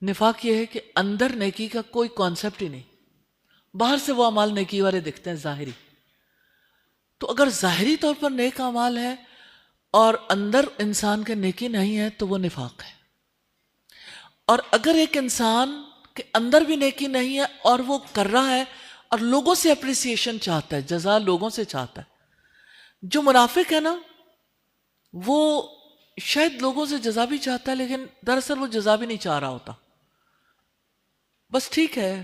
نفاق یہ ہے کہ اندر نیکی کا کوئی کانسیپٹ ہی نہیں، باہر سے وہ اعمال نیکی والے دکھتے ہیں ظاہری. تو اگر ظاہری طور پر نیک اعمال ہے اور اندر انسان کے نیکی نہیں ہے تو وہ نفاق ہے. اور اگر ایک انسان کے اندر بھی نیکی نہیں ہے اور وہ کر رہا ہے اور لوگوں سے اپریسیشن چاہتا ہے، جزا لوگوں سے چاہتا ہے. جو منافق ہے نا وہ شاید لوگوں سے جزا بھی چاہتا ہے لیکن دراصل وہ جزا بھی نہیں چاہ رہا ہوتا، بس ٹھیک ہے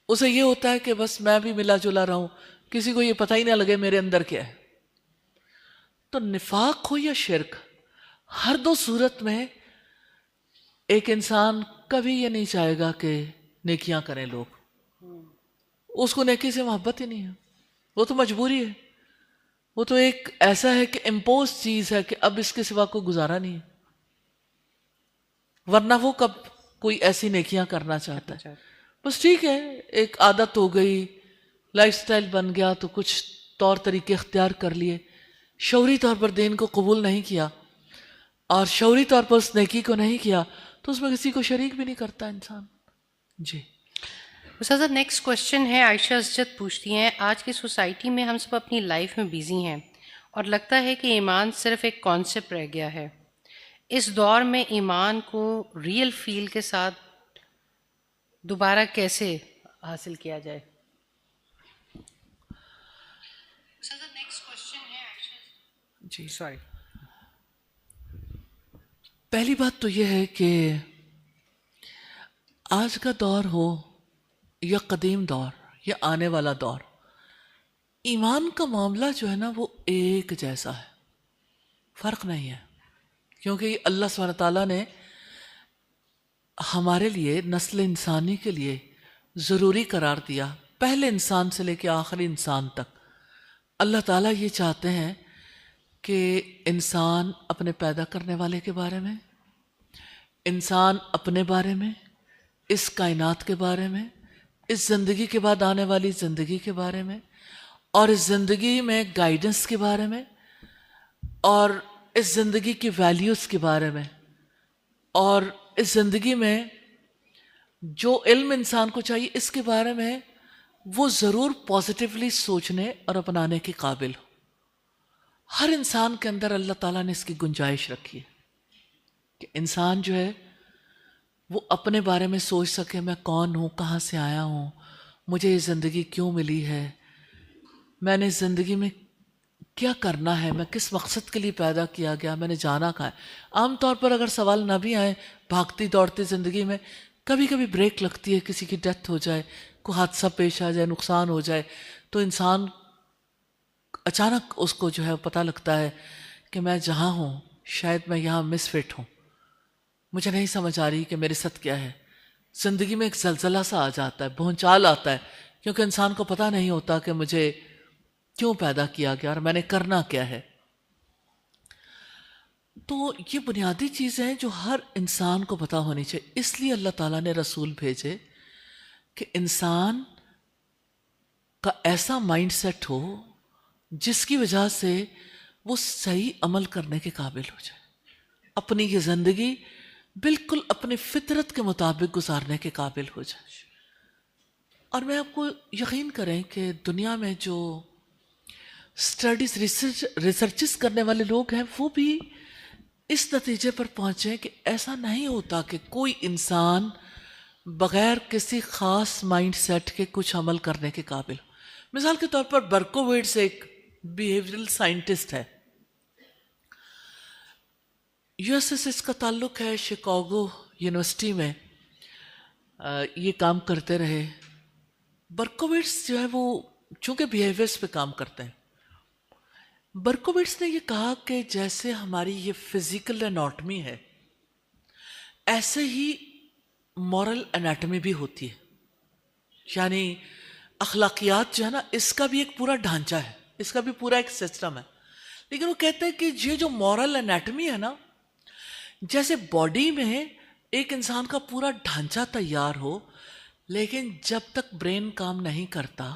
اسے یہ ہوتا ہے کہ بس میں بھی ملا جلا رہا ہوں، کسی کو یہ پتہ ہی نہ لگے میرے اندر کیا ہے. تو نفاق ہو یا شرک، ہر دو صورت میں ایک انسان کبھی یہ نہیں چاہے گا کہ نیکیاں کریں لوگ. اس کو نیکی سے محبت ہی نہیں ہے، وہ تو مجبوری ہے، وہ تو ایک ایسا ہے کہ امپوز چیز ہے کہ اب اس کے سوا کوئی گزارا نہیں ہے، ورنہ وہ کب کوئی ایسی نیکیاں کرنا چاہتا ہے. بس ٹھیک ہے ایک عادت ہو گئی، لائف سٹائل بن گیا تو کچھ طور طریقے اختیار کر لیے، شعوری طور پر دین کو قبول نہیں کیا اور شعوری طور پر اس نیکی کو نہیں کیا تو اس میں کسی کو شریک بھی نہیں کرتا انسان. جی استاذہ نیکسٹ کوشچن ہے، عائشہ اسجد پوچھتی ہیں، آج کی سوسائٹی میں ہم سب اپنی لائف میں بیزی ہیں اور لگتا ہے کہ ایمان صرف ایک کانسیپٹ رہ گیا ہے. اس دور میں ایمان کو ریئل فیل کے ساتھ دوبارہ کیسے حاصل کیا جائے؟ جی سوری. پہلی بات تو یہ ہے کہ آج کا دور ہو یا قدیم دور یا آنے والا دور، ایمان کا معاملہ جو ہے نا وہ ایک جیسا ہے، فرق نہیں ہے. کیونکہ اللہ سبحانہ تعالیٰ نے ہمارے لیے نسل انسانی کے لیے ضروری قرار دیا، پہلے انسان سے لے کے آخری انسان تک. اللہ تعالیٰ یہ چاہتے ہیں کہ انسان اپنے پیدا کرنے والے کے بارے میں، انسان اپنے بارے میں، اس کائنات کے بارے میں، اس زندگی کے بعد آنے والی زندگی کے بارے میں، اور اس زندگی میں گائیڈنس کے بارے میں، اور اس زندگی کی ویلیوز کے بارے میں، اور اس زندگی میں جو علم انسان کو چاہیے اس کے بارے میں وہ ضرور پازیٹیولی سوچنے اور اپنانے کے قابل ہو. ہر انسان کے اندر اللہ تعالیٰ نے اس کی گنجائش رکھی ہے کہ انسان جو ہے وہ اپنے بارے میں سوچ سکے، میں کون ہوں، کہاں سے آیا ہوں، مجھے یہ زندگی کیوں ملی ہے، میں نے اس زندگی میں کیا کرنا ہے، میں کس مقصد کے لیے پیدا کیا گیا، میں نے جانا کہاں ہے. عام طور پر اگر سوال نہ بھی آئے بھاگتی دوڑتی زندگی میں کبھی کبھی بریک لگتی ہے، کسی کی ڈیتھ ہو جائے، کوئی حادثہ پیش آ جائے، نقصان ہو جائے، تو انسان اچانک اس کو جو ہے پتہ لگتا ہے کہ میں جہاں ہوں شاید میں یہاں مس فٹ ہوں، مجھے نہیں سمجھ آ رہی کہ میرے ساتھ کیا ہے. زندگی میں ایک زلزلہ سا آ جاتا ہے، بھونچال آتا ہے، کیونکہ انسان کو پتہ نہیں ہوتا کہ مجھے کیوں پیدا کیا گیا اور میں نے کرنا کیا ہے. تو یہ بنیادی چیزیں ہیں جو ہر انسان کو پتہ ہونی چاہیے. اس لیے اللہ تعالیٰ نے رسول بھیجے کہ انسان کا ایسا مائنڈ سیٹ ہو جس کی وجہ سے وہ صحیح عمل کرنے کے قابل ہو جائے، اپنی یہ زندگی بالکل اپنی فطرت کے مطابق گزارنے کے قابل ہو جائے. اور میں آپ کو یقین کریں کہ دنیا میں جو اسٹڈیز ریسرچز کرنے والے لوگ ہیں وہ بھی اس نتیجے پر پہنچے کہ ایسا نہیں ہوتا کہ کوئی انسان بغیر کسی خاص مائنڈ سیٹ کے کچھ عمل کرنے کے قابل ہو. مثال کے طور پر برکوویٹس ایک بیہیویئرل سائنٹسٹ ہے، یو ایس ایس اس کا تعلق ہے، شکاگو یونیورسٹی میں یہ کام کرتے رہے. برکوویٹس جو ہے وہ چونکہ بیہیویئرس پہ کام کرتے ہیں، برکوویٹس نے یہ کہا کہ جیسے ہماری یہ فزیکل اناٹمی ہے ایسے ہی مورل اناٹمی بھی ہوتی ہے. یعنی اخلاقیات جو ہے نا اس کا بھی ایک پورا ڈھانچہ ہے، اس کا بھی پورا ایک سسٹم ہے. لیکن وہ کہتے ہیں کہ یہ جو مورل اناٹمی ہے نا، جیسے باڈی میں ایک انسان کا پورا ڈھانچہ تیار ہو لیکن جب تک برین کام نہیں کرتا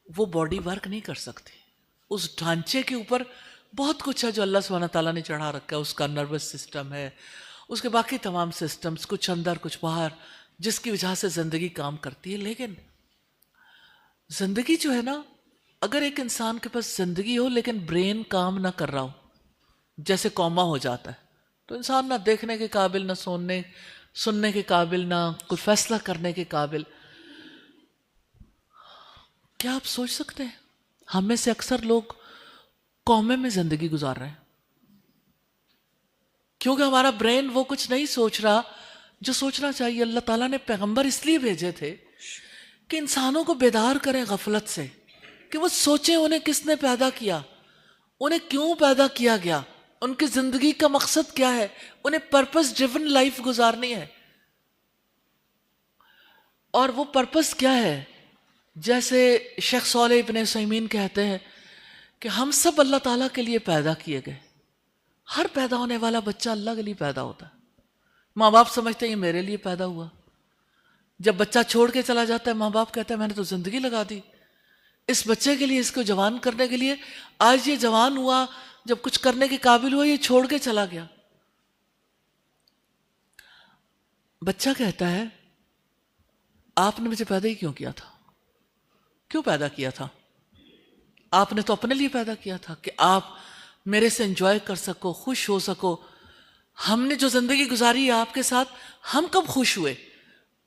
وہ باڈی ورک نہیں کر سکتی. اس ڈھانچے کے اوپر بہت کچھ ہے جو اللہ سبحانہ تعالیٰ نے چڑھا رکھا ہے، اس کا نروس سسٹم ہے، اس کے باقی تمام سسٹمز، کچھ اندر کچھ باہر، جس کی وجہ سے زندگی کام کرتی ہے. لیکن زندگی جو ہے نا، اگر ایک انسان کے پاس زندگی ہو لیکن برین کام نہ کر رہا ہو، جیسے کوما ہو جاتا ہے، تو انسان نہ دیکھنے کے قابل، نہ سننے کے قابل، نہ کوئی فیصلہ کرنے کے قابل. کیا آپ سوچ سکتے ہیں ہم میں سے اکثر لوگ کومے میں زندگی گزار رہے ہیں کیونکہ ہمارا برین وہ کچھ نہیں سوچ رہا جو سوچنا چاہیے. اللہ تعالیٰ نے پیغمبر اس لیے بھیجے تھے کہ انسانوں کو بیدار کریں غفلت سے، کہ وہ سوچیں انہیں کس نے پیدا کیا، انہیں کیوں پیدا کیا گیا، ان کی زندگی کا مقصد کیا ہے، انہیں پرپس ڈریون لائف گزارنی ہے. اور وہ پرپس کیا ہے؟ جیسے شیخ صالح ابن عثیمین کہتے ہیں کہ ہم سب اللہ تعالیٰ کے لیے پیدا کیے گئے. ہر پیدا ہونے والا بچہ اللہ کے لیے پیدا ہوتا ہے. ماں باپ سمجھتے ہیں یہ میرے لیے پیدا ہوا. جب بچہ چھوڑ کے چلا جاتا ہے، ماں باپ کہتے ہیں میں نے تو زندگی لگا دی اس بچے کے لیے، اس کو جوان کرنے کے لیے. آج یہ جوان ہوا، جب کچھ کرنے کے قابل ہوا یہ چھوڑ کے چلا گیا. بچہ کہتا ہے آپ نے مجھے پیدا ہی کیوں کیا تھا؟ کیوں پیدا کیا تھا؟ آپ نے تو اپنے لیے پیدا کیا تھا کہ آپ میرے سے انجوائے کر سکو، خوش ہو سکو. ہم نے جو زندگی گزاری ہے آپ کے ساتھ، ہم کب خوش ہوئے؟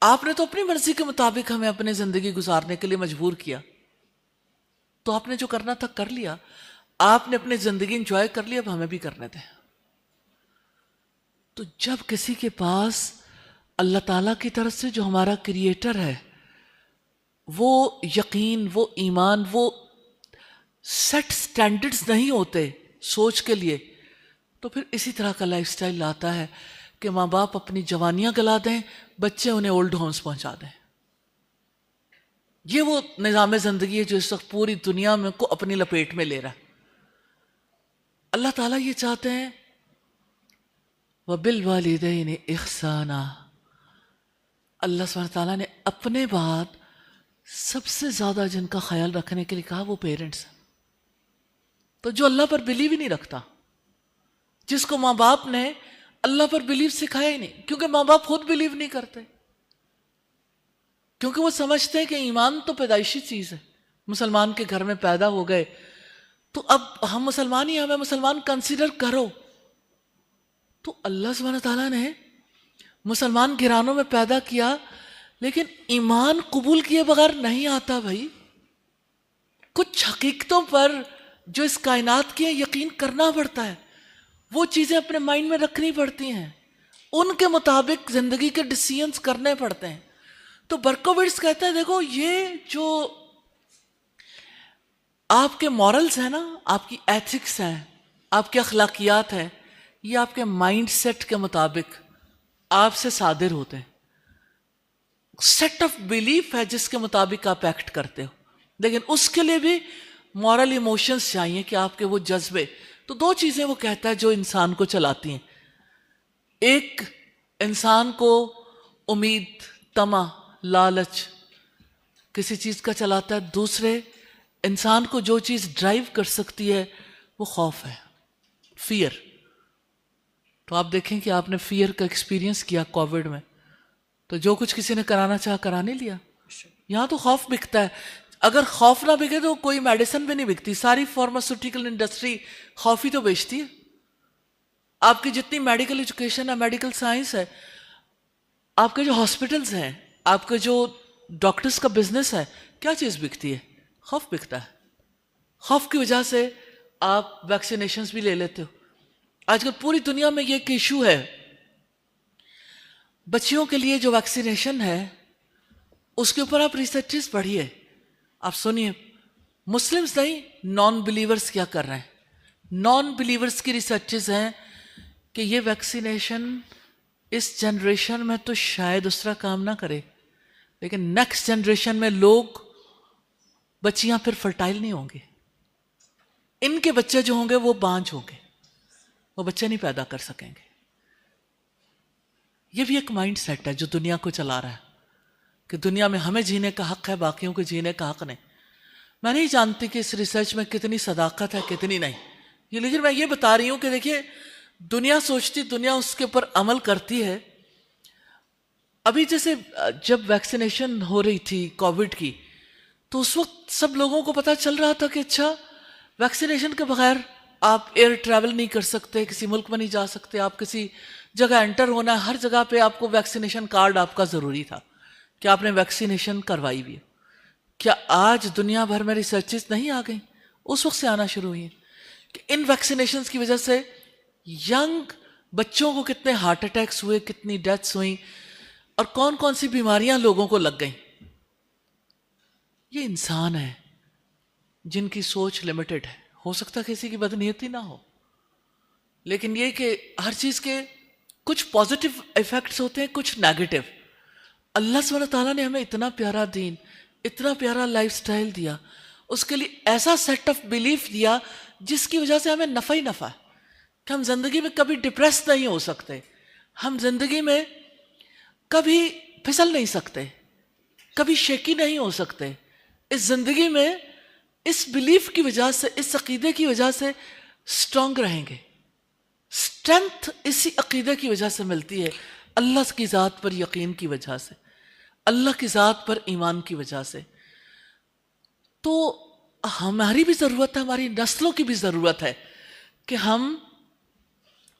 آپ نے تو اپنی مرضی کے مطابق ہمیں اپنی زندگی گزارنے کے لیے مجبور کیا. تو آپ نے جو کرنا تھا کر لیا، آپ نے اپنی زندگی انجوائے کر لی، اب ہمیں بھی کرنے دیں. تو جب کسی کے پاس اللہ تعالیٰ کی طرف سے جو ہمارا کریٹر ہے وہ یقین، وہ ایمان، وہ سیٹ سٹینڈرڈز نہیں ہوتے سوچ کے لیے، تو پھر اسی طرح کا لائف سٹائل لاتا ہے کہ ماں باپ اپنی جوانیاں گلا دیں، بچے انہیں اولڈ ہومز پہنچا دیں. یہ وہ نظام زندگی ہے جو اس وقت پوری دنیا میں کو اپنی لپیٹ میں لے رہا ہے. اللہ تعالیٰ یہ چاہتے ہیں وَبِالْوَالِدَيْنِ إِحْسَانًا. اللہ سبحانہ تعالیٰ نے اپنے بعد سب سے زیادہ جن کا خیال رکھنے کے لیے کہا وہ پیرنٹس ہیں. تو جو اللہ پر بلیو ہی نہیں رکھتا، جس کو ماں باپ نے اللہ پر بلیو سکھایا ہی نہیں، کیونکہ ماں باپ خود بلیو نہیں کرتے، کیونکہ وہ سمجھتے ہیں کہ ایمان تو پیدائشی چیز ہے. مسلمان کے گھر میں پیدا ہو گئے تو اب ہم مسلمان ہی، ہمیں مسلمان کنسیڈر کرو. تو اللہ سبحانہ تعالیٰ نے مسلمان گھرانوں میں پیدا کیا، لیکن ایمان قبول کیے بغیر نہیں آتا بھائی. کچھ حقیقتوں پر جو اس کائنات کی ہیں یقین کرنا پڑتا ہے، وہ چیزیں اپنے مائنڈ میں رکھنی پڑتی ہیں، ان کے مطابق زندگی کے ڈیسیژنز کرنے پڑتے ہیں. تو برکووٹس کہتا ہے دیکھو یہ جو آپ کے مورلز ہیں نا، آپ کی ایتھکس ہیں، آپ کے اخلاقیات ہیں، یہ آپ کے مائنڈ سیٹ کے مطابق آپ سے صادر ہوتے ہیں. سیٹ آف بلیف ہے جس کے مطابق آپ ایکٹ کرتے ہو، لیکن اس کے لیے بھی مورل ایموشنز چاہیے کہ آپ کے وہ جذبے. تو دو چیزیں وہ کہتا ہے جو انسان کو چلاتی ہیں. ایک انسان کو امید، طمع، لالچ کسی چیز کا چلاتا ہے. دوسرے انسان کو جو چیز ڈرائیو کر سکتی ہے وہ خوف ہے، فیئر. تو آپ دیکھیں کہ آپ نے فیئر کا ایکسپیرینس کیا کووڈ میں، تو جو کچھ کسی نے کرانا چاہا کرانے لیا. یہاں تو خوف بکتا ہے. اگر خوف نہ بکے تو کوئی میڈیسن بھی نہیں بکتی. ساری فارماسیوٹیکل انڈسٹری خوف ہی تو بیچتی ہے. آپ کی جتنی میڈیکل ایجوکیشن ہے، میڈیکل سائنس ہے، آپ کے جو ہاسپٹلز ہیں، آپ کے جو ڈاکٹرز کا بزنس ہے، کیا چیز بکتی ہے؟ خوف بکتا ہے. خوف کی وجہ سے آپ ویکسینیشنز بھی لے لیتے ہو. آج کل پوری دنیا میں یہ ایک ایشو ہے، بچیوں کے لیے جو ویکسینیشن ہے اس کے اوپر آپ ریسرچز پڑھیے، آپ سنیے. مسلمز نہیں، نان بلیورز کیا کر رہے ہیں. نان بلیورز کی ریسرچز ہیں کہ یہ ویکسینیشن اس جنریشن میں تو شاید اس طرح کام نہ کرے، لیکن نیکسٹ جنریشن میں لوگ، بچیاں پھر فرٹائل نہیں ہوں گے. ان کے بچے جو ہوں گے وہ بانجھ ہوں گے، وہ بچے نہیں پیدا کر سکیں گے. یہ بھی ایک مائنڈ سیٹ ہے جو دنیا کو چلا رہا ہے کہ دنیا میں ہمیں جینے کا حق ہے، باقیوں کو جینے کا حق نہیں. میں نہیں جانتی کہ اس ریسرچ میں کتنی صداقت ہے کتنی نہیں، لیکن میں یہ بتا رہی ہوں کہ دیکھیے دنیا سوچتی، دنیا اس کے اوپر عمل کرتی ہے. ابھی جیسے جب ویکسینیشن ہو رہی تھی کووڈ کی، تو اس وقت سب لوگوں کو پتا چل رہا تھا کہ اچھا ویکسینیشن کے بغیر آپ ایئر ٹریول نہیں کر سکتے، کسی ملک میں نہیں جا سکتے، آپ کسی جگہ انٹر ہونا ہے، ہر جگہ پہ آپ کو ویکسینیشن کارڈ آپ کا ضروری تھا کہ آپ نے ویکسینیشن کروائی بھی ہے. کیا آج دنیا بھر میں ریسرچز نہیں آ گئیں؟ اس وقت سے آنا شروع ہوئی ہیں کہ ان ویکسینیشنز کی وجہ سے ینگ بچوں کو کتنے ہارٹ اٹیکس ہوئے، کتنی ڈیتھس ہوئیں، اور کون کون سی بیماریاں لوگوں کو لگ گئیں. یہ انسان ہے جن کی سوچ لمیٹڈ ہے. ہو سکتا کسی کی بدنیتی نہ ہو، لیکن یہ کہ ہر چیز کے کچھ پازیٹیو ایفیکٹس ہوتے ہیں، کچھ نیگیٹو. اللہ سبحانہ تعالیٰ نے ہمیں اتنا پیارا دین، اتنا پیارا لائف سٹائل دیا، اس کے لیے ایسا سیٹ آف بلیف دیا جس کی وجہ سے ہمیں نفع ہی نفع ہے کہ ہم زندگی میں کبھی ڈپریس نہیں ہو سکتے، ہم زندگی میں کبھی پھسل نہیں سکتے، کبھی شیکی نہیں ہو سکتے. اس زندگی میں اس بلیف کی وجہ سے، اس عقیدے کی وجہ سے اسٹرانگ رہیں گے. اسٹرینتھ اسی عقیدے کی وجہ سے ملتی ہے، اللہ کی ذات پر یقین کی وجہ سے، اللہ کی ذات پر ایمان کی وجہ سے. تو ہماری بھی ضرورت ہے، ہماری نسلوں کی بھی ضرورت ہے کہ ہم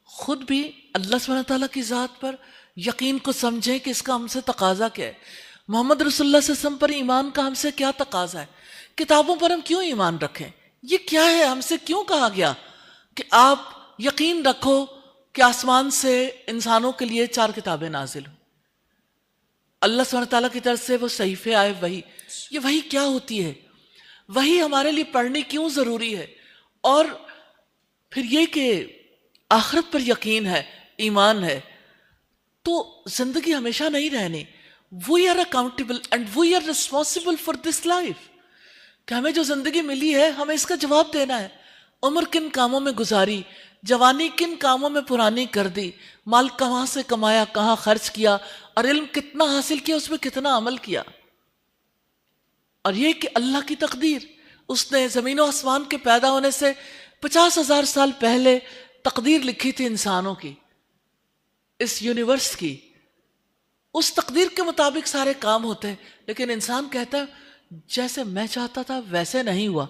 خود بھی اللہ سبحانہ تعالیٰ کی ذات پر یقین کو سمجھیں کہ اس کا ہم سے تقاضا کیا ہے. محمد رسول اللہ صلی اللہ علیہ وسلم پر ایمان کا ہم سے کیا تقاضا ہے؟ کتابوں پر ہم کیوں ایمان رکھیں؟ یہ کیا ہے؟ ہم سے کیوں کہا گیا کہ آپ یقین رکھو کہ آسمان سے انسانوں کے لیے 4 کتابیں نازل ہوں؟ اللہ سبحانہ تعالیٰ کی طرف سے وہ صحیفے آئے، وحی. یہ وحی کیا ہوتی ہے؟ وحی ہمارے لیے پڑھنی کیوں ضروری ہے؟ اور پھر یہ کہ آخرت پر یقین ہے، ایمان ہے، تو زندگی ہمیشہ نہیں رہنی. We are accountable and we are responsible for this life, کہ ہمیں جو زندگی ملی ہے ہمیں اس کا جواب دینا ہے. عمر کن کاموں میں گزاری، جوانی کن کاموں میں پرانی کر دی، مال کہاں سے کمایا، کہاں خرچ کیا، اور علم کتنا حاصل کیا، اس میں کتنا عمل کیا. اور یہ کہ اللہ کی تقدیر، اس نے زمین و آسمان کے پیدا ہونے سے 50,000 سال پہلے تقدیر لکھی تھی انسانوں کی، اس یونیورس کی. اس تقدیر کے مطابق سارے کام ہوتے ہیں، لیکن انسان کہتا ہے جیسے میں چاہتا تھا ویسے نہیں ہوا،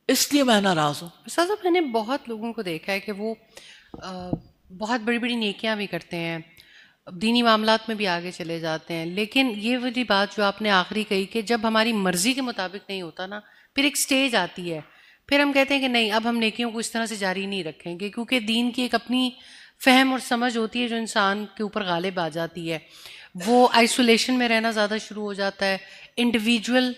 اس لیے میں ناراض ہوں. استاذہ میں نے بہت لوگوں کو دیکھا ہے کہ وہ بہت بڑی بڑی نیکیاں بھی کرتے ہیں، دینی معاملات میں بھی آگے چلے جاتے ہیں، لیکن یہ والی بات جو آپ نے آخری کہی کہ جب ہماری مرضی کے مطابق نہیں ہوتا نا، پھر ایک سٹیج آتی ہے، پھر ہم کہتے ہیں کہ نہیں اب ہم نیکیوں کو اس طرح سے جاری نہیں رکھیں گے، کیونکہ دین کی ایک اپنی فہم اور سمجھ ہوتی ہے جو انسان کے اوپر غالب آ جاتی ہے. وہ آئسولیشن میں رہنا زیادہ شروع ہو جاتا ہے، انڈیویجول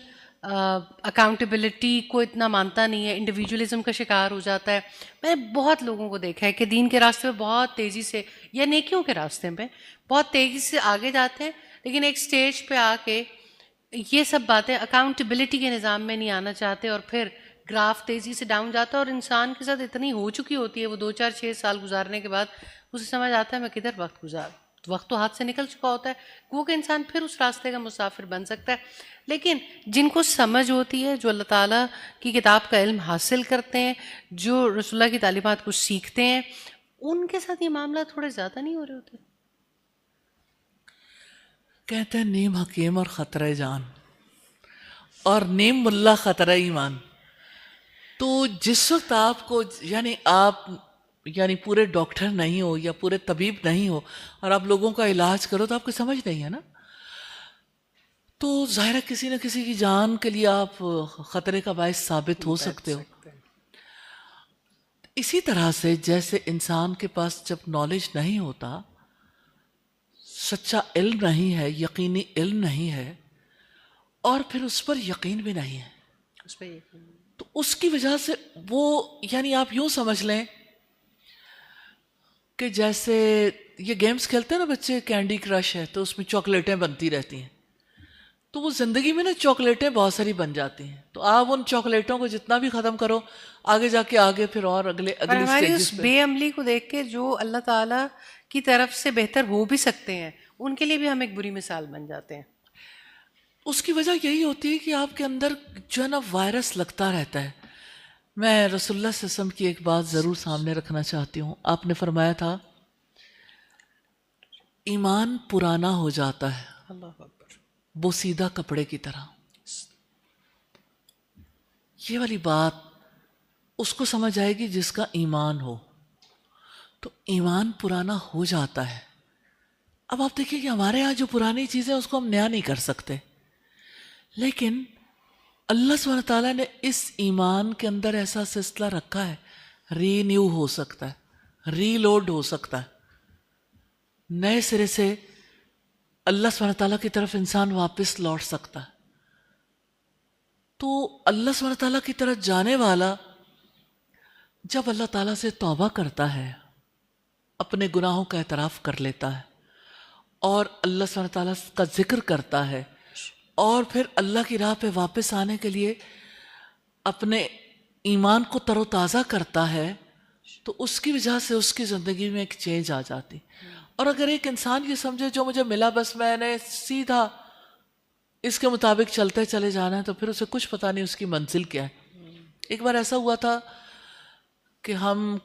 اکاؤنٹیبلٹی کو اتنا مانتا نہیں ہے، انڈیویجولزم کا شکار ہو جاتا ہے. میں نے بہت لوگوں کو دیکھا ہے کہ دین کے راستے پہ بہت تیزی سے یا نیکیوں کے راستے پہ بہت تیزی سے آگے جاتے ہیں، لیکن ایک سٹیج پہ آ کے یہ سب باتیں اکاؤنٹیبلٹی کے نظام میں نہیں آنا چاہتے، اور پھر گراف تیزی سے ڈاؤن جاتا ہے، اور انسان کے ساتھ اتنی ہو چکی ہوتی ہے وہ 2 4 6 سال گزارنے کے بعد اسے سمجھ آتا ہے میں کدھر وقت تو ہاتھ سے نکل چکا ہوتا ہے، وہ کہ انسان پھر اس راستے کا مسافر بن سکتا ہے. لیکن جن کو سمجھ ہوتی ہے، جو اللہ تعالیٰ کی کتاب کا علم حاصل کرتے ہیں، جو رسول اللہ کی تعلیمات کو سیکھتے ہیں، ان کے ساتھ یہ معاملہ تھوڑے زیادہ نہیں ہو رہے ہوتے. کہتے ہیں نیم حکیم اور خطرہ جان، اور نیم ملا خطرہ ایمان. تو جس وقت آپ کو یعنی پورے ڈاکٹر نہیں ہو یا پورے طبیب نہیں ہو اور آپ لوگوں کا علاج کرو تو آپ کو سمجھ نہیں ہے نا، تو ظاہر ہے کسی نہ کسی کی جان کے لیے آپ خطرے کا باعث ثابت ہو سکتے ہو. اسی طرح سے جیسے انسان کے پاس جب نالج نہیں ہوتا، سچا علم نہیں ہے، یقینی علم نہیں ہے، اور پھر اس پر یقین بھی نہیں ہے، اس پہ تو اس کی وجہ سے وہ یعنی آپ یوں سمجھ لیں کہ جیسے یہ گیمز کھیلتے ہیں نا بچے، کینڈی کرش ہے تو اس میں چاکلیٹیں بنتی رہتی ہیں، تو وہ زندگی میں نا چاکلیٹیں بہت ساری بن جاتی ہیں، تو آپ ان چاکلیٹوں کو جتنا بھی ختم کرو آگے جا کے آگے پھر اور اگلی ہماری اس سٹیجز پہ. بے عملی کو دیکھ کے جو اللہ تعالیٰ کی طرف سے بہتر ہو بھی سکتے ہیں ان کے لیے بھی ہم ایک بری مثال بن جاتے ہیں. اس کی وجہ یہی ہوتی ہے کہ آپ کے اندر جو ہے نا وائرس لگتا رہتا ہے. میں رسول اللہ صلی اللہ علیہ وسلم کی ایک بات ضرور سامنے رکھنا چاہتی ہوں. آپ نے فرمایا تھا ایمان پرانا ہو جاتا ہے اللہ اکبر، بوسیدہ کپڑے کی طرح. یہ والی بات اس کو سمجھ آئے گی جس کا ایمان ہو. تو ایمان پرانا ہو جاتا ہے. اب آپ دیکھیں کہ ہمارے ہاں جو پرانی چیزیں اس کو ہم نیا نہیں کر سکتے، لیکن اللہ سبحانہ تعالیٰ نے اس ایمان کے اندر ایسا سلسلہ رکھا ہے، ری نیو ہو سکتا ہے، ری لوڈ ہو سکتا ہے، نئے سرے سے اللہ سبحانہ تعالیٰ کی طرف انسان واپس لوٹ سکتا ہے. تو اللہ سبحانہ تعالیٰ کی طرف جانے والا جب اللہ تعالیٰ سے توبہ کرتا ہے، اپنے گناہوں کا اعتراف کر لیتا ہے اور اللہ سبحانہ تعالیٰ کا ذکر کرتا ہے، اور پھر اللہ کی راہ پہ واپس آنے کے لیے اپنے ایمان کو تر و تازہ کرتا ہے، تو اس کی وجہ سے اس کی زندگی میں ایک چینج آ جاتی. اور اگر ایک انسان یہ سمجھے جو مجھے ملا بس میں نے سیدھا اس کے مطابق چلتے چلے جانا ہے، تو پھر اسے کچھ پتہ نہیں اس کی منزل کیا ہے. ایک بار ایسا ہوا تھا کہ ہم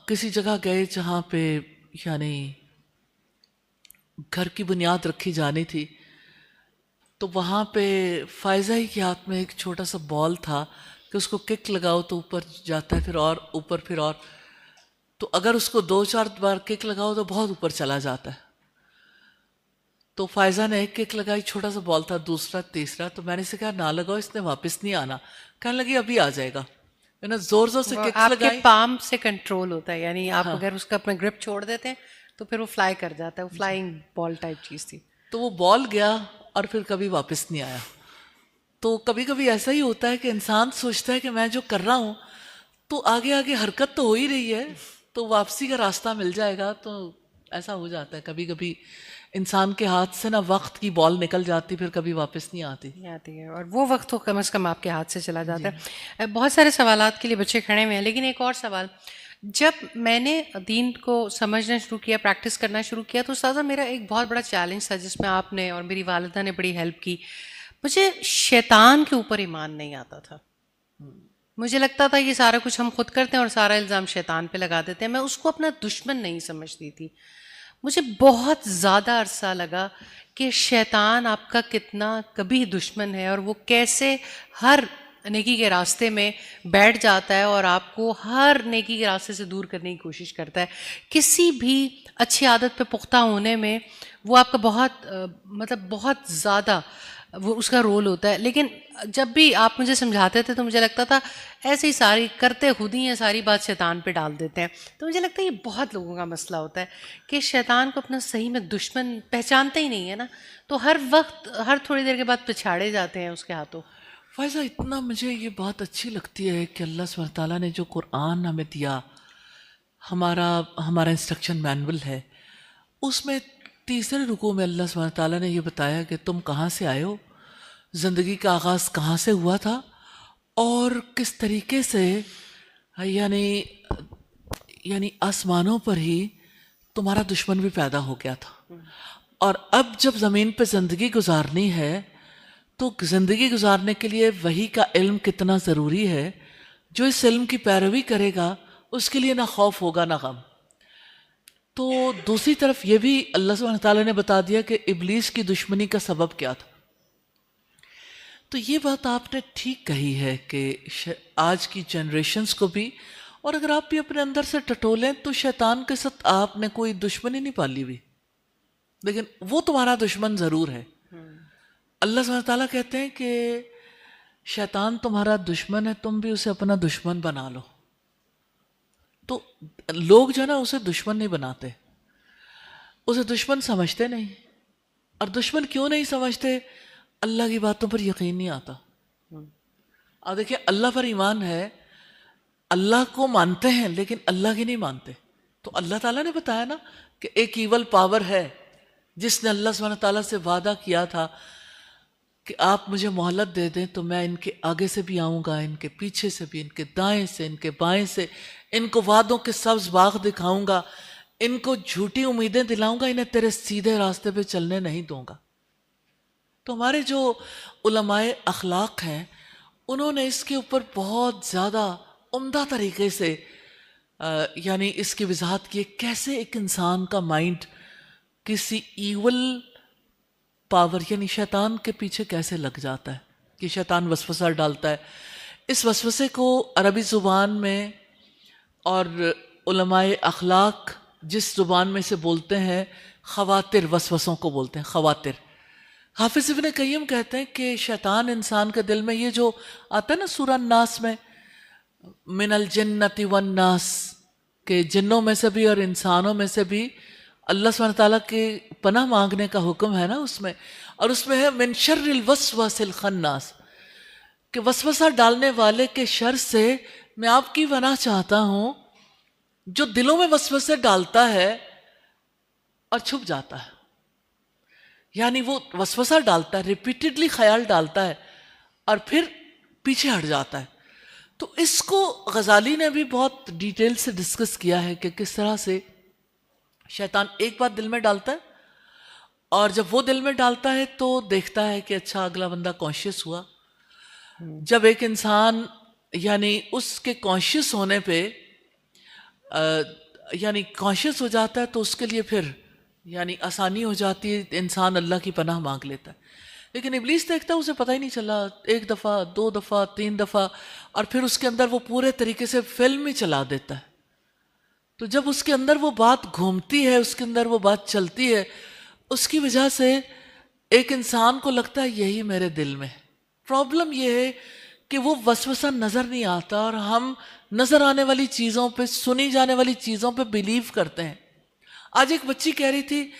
کسی جگہ گئے جہاں پہ یعنی گھر کی بنیاد رکھی جانی تھی، تو وہاں پہ فائزہ ہی کے ہاتھ میں ایک چھوٹا سا بال تھا کہ اس کو کک لگاؤ تو اوپر جاتا ہے، پھر اور اوپر، پھر اور، تو اگر اس کو 2-4 بار کک لگاؤ تو بہت اوپر چلا جاتا ہے. تو فائزہ نے ایک کک لگائی، چھوٹا سا بال تھا، دوسرا، تیسرا، تو میں نے اسے کہا نہ لگاؤ، اس نے واپس نہیں آنا. کہنے لگی ابھی آ جائے گا. میں نے زور زور سے وہ ککس آپ کے لگائی. پام سے کنٹرول ہوتا ہے، یعنی آپ ہاں، اگر اس کا اپنا گرپ چھوڑ دیتے ہیں تو پھر وہ فلائی کر جاتا ہے. وہ فلائنگ بال ٹائپ چیز تھی. تو وہ بال گیا اور پھر کبھی واپس نہیں آیا. تو کبھی کبھی ایسا ہی ہوتا ہے کہ انسان سوچتا ہے کہ میں جو کر رہا ہوں تو آگے آگے حرکت تو ہو ہی رہی ہے، تو واپسی کا راستہ مل جائے گا. تو ایسا ہو جاتا ہے کبھی کبھی انسان کے ہاتھ سے نا وقت کی بال نکل جاتی، پھر کبھی واپس نہیں آتی. آتی ہے، اور وہ وقت تو کم از کم آپ کے ہاتھ سے چلا جاتا ہے. بہت سارے سوالات کے لیے بچے کھڑے ہوئے ہیں، لیکن ایک اور سوال. جب میں نے دین کو سمجھنا شروع کیا، پریکٹس کرنا شروع کیا، تو استاذہ میرا ایک بہت بڑا چیلنج تھا جس میں آپ نے اور میری والدہ نے بڑی ہیلپ کی. مجھے شیطان کے اوپر ایمان نہیں آتا تھا. مجھے لگتا تھا یہ سارا کچھ ہم خود کرتے ہیں اور سارا الزام شیطان پہ لگا دیتے ہیں. میں اس کو اپنا دشمن نہیں سمجھتی تھی. مجھے بہت زیادہ عرصہ لگا کہ شیطان آپ کا کتنا کبھی دشمن ہے، اور وہ کیسے ہر نیکی کے راستے میں بیٹھ جاتا ہے اور آپ کو ہر نیکی کے راستے سے دور کرنے کی کوشش کرتا ہے. کسی بھی اچھی عادت پہ پختہ ہونے میں وہ آپ کا بہت مطلب بہت زیادہ وہ اس کا رول ہوتا ہے. لیکن جب بھی آپ مجھے سمجھاتے تھے تو مجھے لگتا تھا ایسے ہی ساری کرتے خود ہی ہیں، ساری بات شیطان پہ ڈال دیتے ہیں. تو مجھے لگتا ہے یہ بہت لوگوں کا مسئلہ ہوتا ہے کہ شیطان کو اپنا صحیح میں دشمن پہچانتے ہی نہیں ہے نا، تو ہر وقت ہر تھوڑی دیر کے بعد پچھاڑے جاتے ہیں اس کے ہاتھوں. فائزہ اتنا مجھے یہ بات اچھی لگتی ہے کہ اللہ سبحانہ تعالیٰ نے جو قرآن ہمیں دیا، ہمارا انسٹرکشن مینول ہے، اس میں تیسرے رکوع میں اللہ سبحانہ تعالیٰ نے یہ بتایا کہ تم کہاں سے آئے ہو، زندگی کا آغاز کہاں سے ہوا تھا، اور کس طریقے سے یعنی آسمانوں پر ہی تمہارا دشمن بھی پیدا ہو گیا تھا. اور اب جب زمین پہ زندگی گزارنی ہے تو زندگی گزارنے کے لیے وحی کا علم کتنا ضروری ہے. جو اس علم کی پیروی کرے گا اس کے لیے نہ خوف ہوگا نہ غم. تو دوسری طرف یہ بھی اللہ سبحانہ تعالیٰ نے بتا دیا کہ ابلیس کی دشمنی کا سبب کیا تھا. تو یہ بات آپ نے ٹھیک کہی ہے کہ آج کی جنریشنز کو بھی، اور اگر آپ بھی اپنے اندر سے ٹٹولیں تو شیطان کے ساتھ آپ نے کوئی دشمنی نہیں پالی ہوئی، لیکن وہ تمہارا دشمن ضرور ہے. اللہ سبحانہ تعالیٰ کہتے ہیں کہ شیطان تمہارا دشمن ہے، تم بھی اسے اپنا دشمن بنا لو. تو لوگ جو ہے نا اسے دشمن نہیں بناتے، اسے دشمن سمجھتے نہیں. اور دشمن کیوں نہیں سمجھتے؟ اللہ کی باتوں پر یقین نہیں آتا. اور دیکھیں اللہ پر ایمان ہے، اللہ کو مانتے ہیں لیکن اللہ کی نہیں مانتے. تو اللہ تعالیٰ نے بتایا نا کہ ایک ایول پاور ہے جس نے اللہ سبحانہ تعالیٰ سے وعدہ کیا تھا کہ آپ مجھے مہلت دے دیں تو میں ان کے آگے سے بھی آؤں گا، ان کے پیچھے سے بھی، ان کے دائیں سے، ان کے بائیں سے، ان کو وعدوں کے سبز باغ دکھاؤں گا، ان کو جھوٹی امیدیں دلاؤں گا، انہیں تیرے سیدھے راستے پہ چلنے نہیں دوں گا. تو ہمارے جو علماء اخلاق ہیں انہوں نے اس کے اوپر بہت زیادہ عمدہ طریقے سے یعنی اس کی وضاحت کی کیسے ایک انسان کا مائنڈ کسی ایول پاور یعنی شیطان کے پیچھے کیسے لگ جاتا ہے، کہ شیطان وسوسہ ڈالتا ہے. اس وسوسے کو عربی زبان میں اور علماء اخلاق جس زبان میں سے بولتے ہیں خواتر، وسوسوں کو بولتے ہیں خواتر. حافظ ابن قیم کہتے ہیں کہ شیطان انسان کے دل میں یہ جو آتا ہے نا سورہ الناس میں، من الجنت والناس، کہ جنوں میں سے بھی اور انسانوں میں سے بھی اللہ سبحانہ تعالیٰ کے پناہ مانگنے کا حکم ہے نا اس میں، اور اس میں ہے من شر الوسواس الخناس، کہ وسوسہ ڈالنے والے کے شر سے میں آپ کی پناہ چاہتا ہوں، جو دلوں میں وسوسے ڈالتا ہے اور چھپ جاتا ہے. یعنی وہ وسوسہ ڈالتا ہے، ریپیٹڈلی خیال ڈالتا ہے اور پھر پیچھے ہٹ جاتا ہے. تو اس کو غزالی نے بھی بہت ڈیٹیل سے ڈسکس کیا ہے کہ کس طرح سے شیطان ایک بات دل میں ڈالتا ہے، اور جب وہ دل میں ڈالتا ہے تو دیکھتا ہے کہ اچھا اگلا بندہ کانشیس ہوا. جب ایک انسان یعنی اس کے کانشیس ہونے پہ یعنی کانشیس ہو جاتا ہے تو اس کے لیے پھر یعنی آسانی ہو جاتی ہے, انسان اللہ کی پناہ مانگ لیتا ہے. لیکن ابلیس دیکھتا ہے اسے پتہ ہی نہیں چلا, 1 دفعہ 2 دفعہ 3 دفعہ, اور پھر اس کے اندر وہ پورے طریقے سے فلم ہی چلا دیتا ہے. تو جب اس کے اندر وہ بات گھومتی ہے, اس کے اندر وہ بات چلتی ہے, اس کی وجہ سے ایک انسان کو لگتا ہے یہی میرے دل میں. پرابلم یہ ہے کہ وہ وسوسہ نظر نہیں آتا, اور ہم نظر آنے والی چیزوں پہ, سنی جانے والی چیزوں پہ بلیو کرتے ہیں. آج ایک بچی کہہ رہی تھی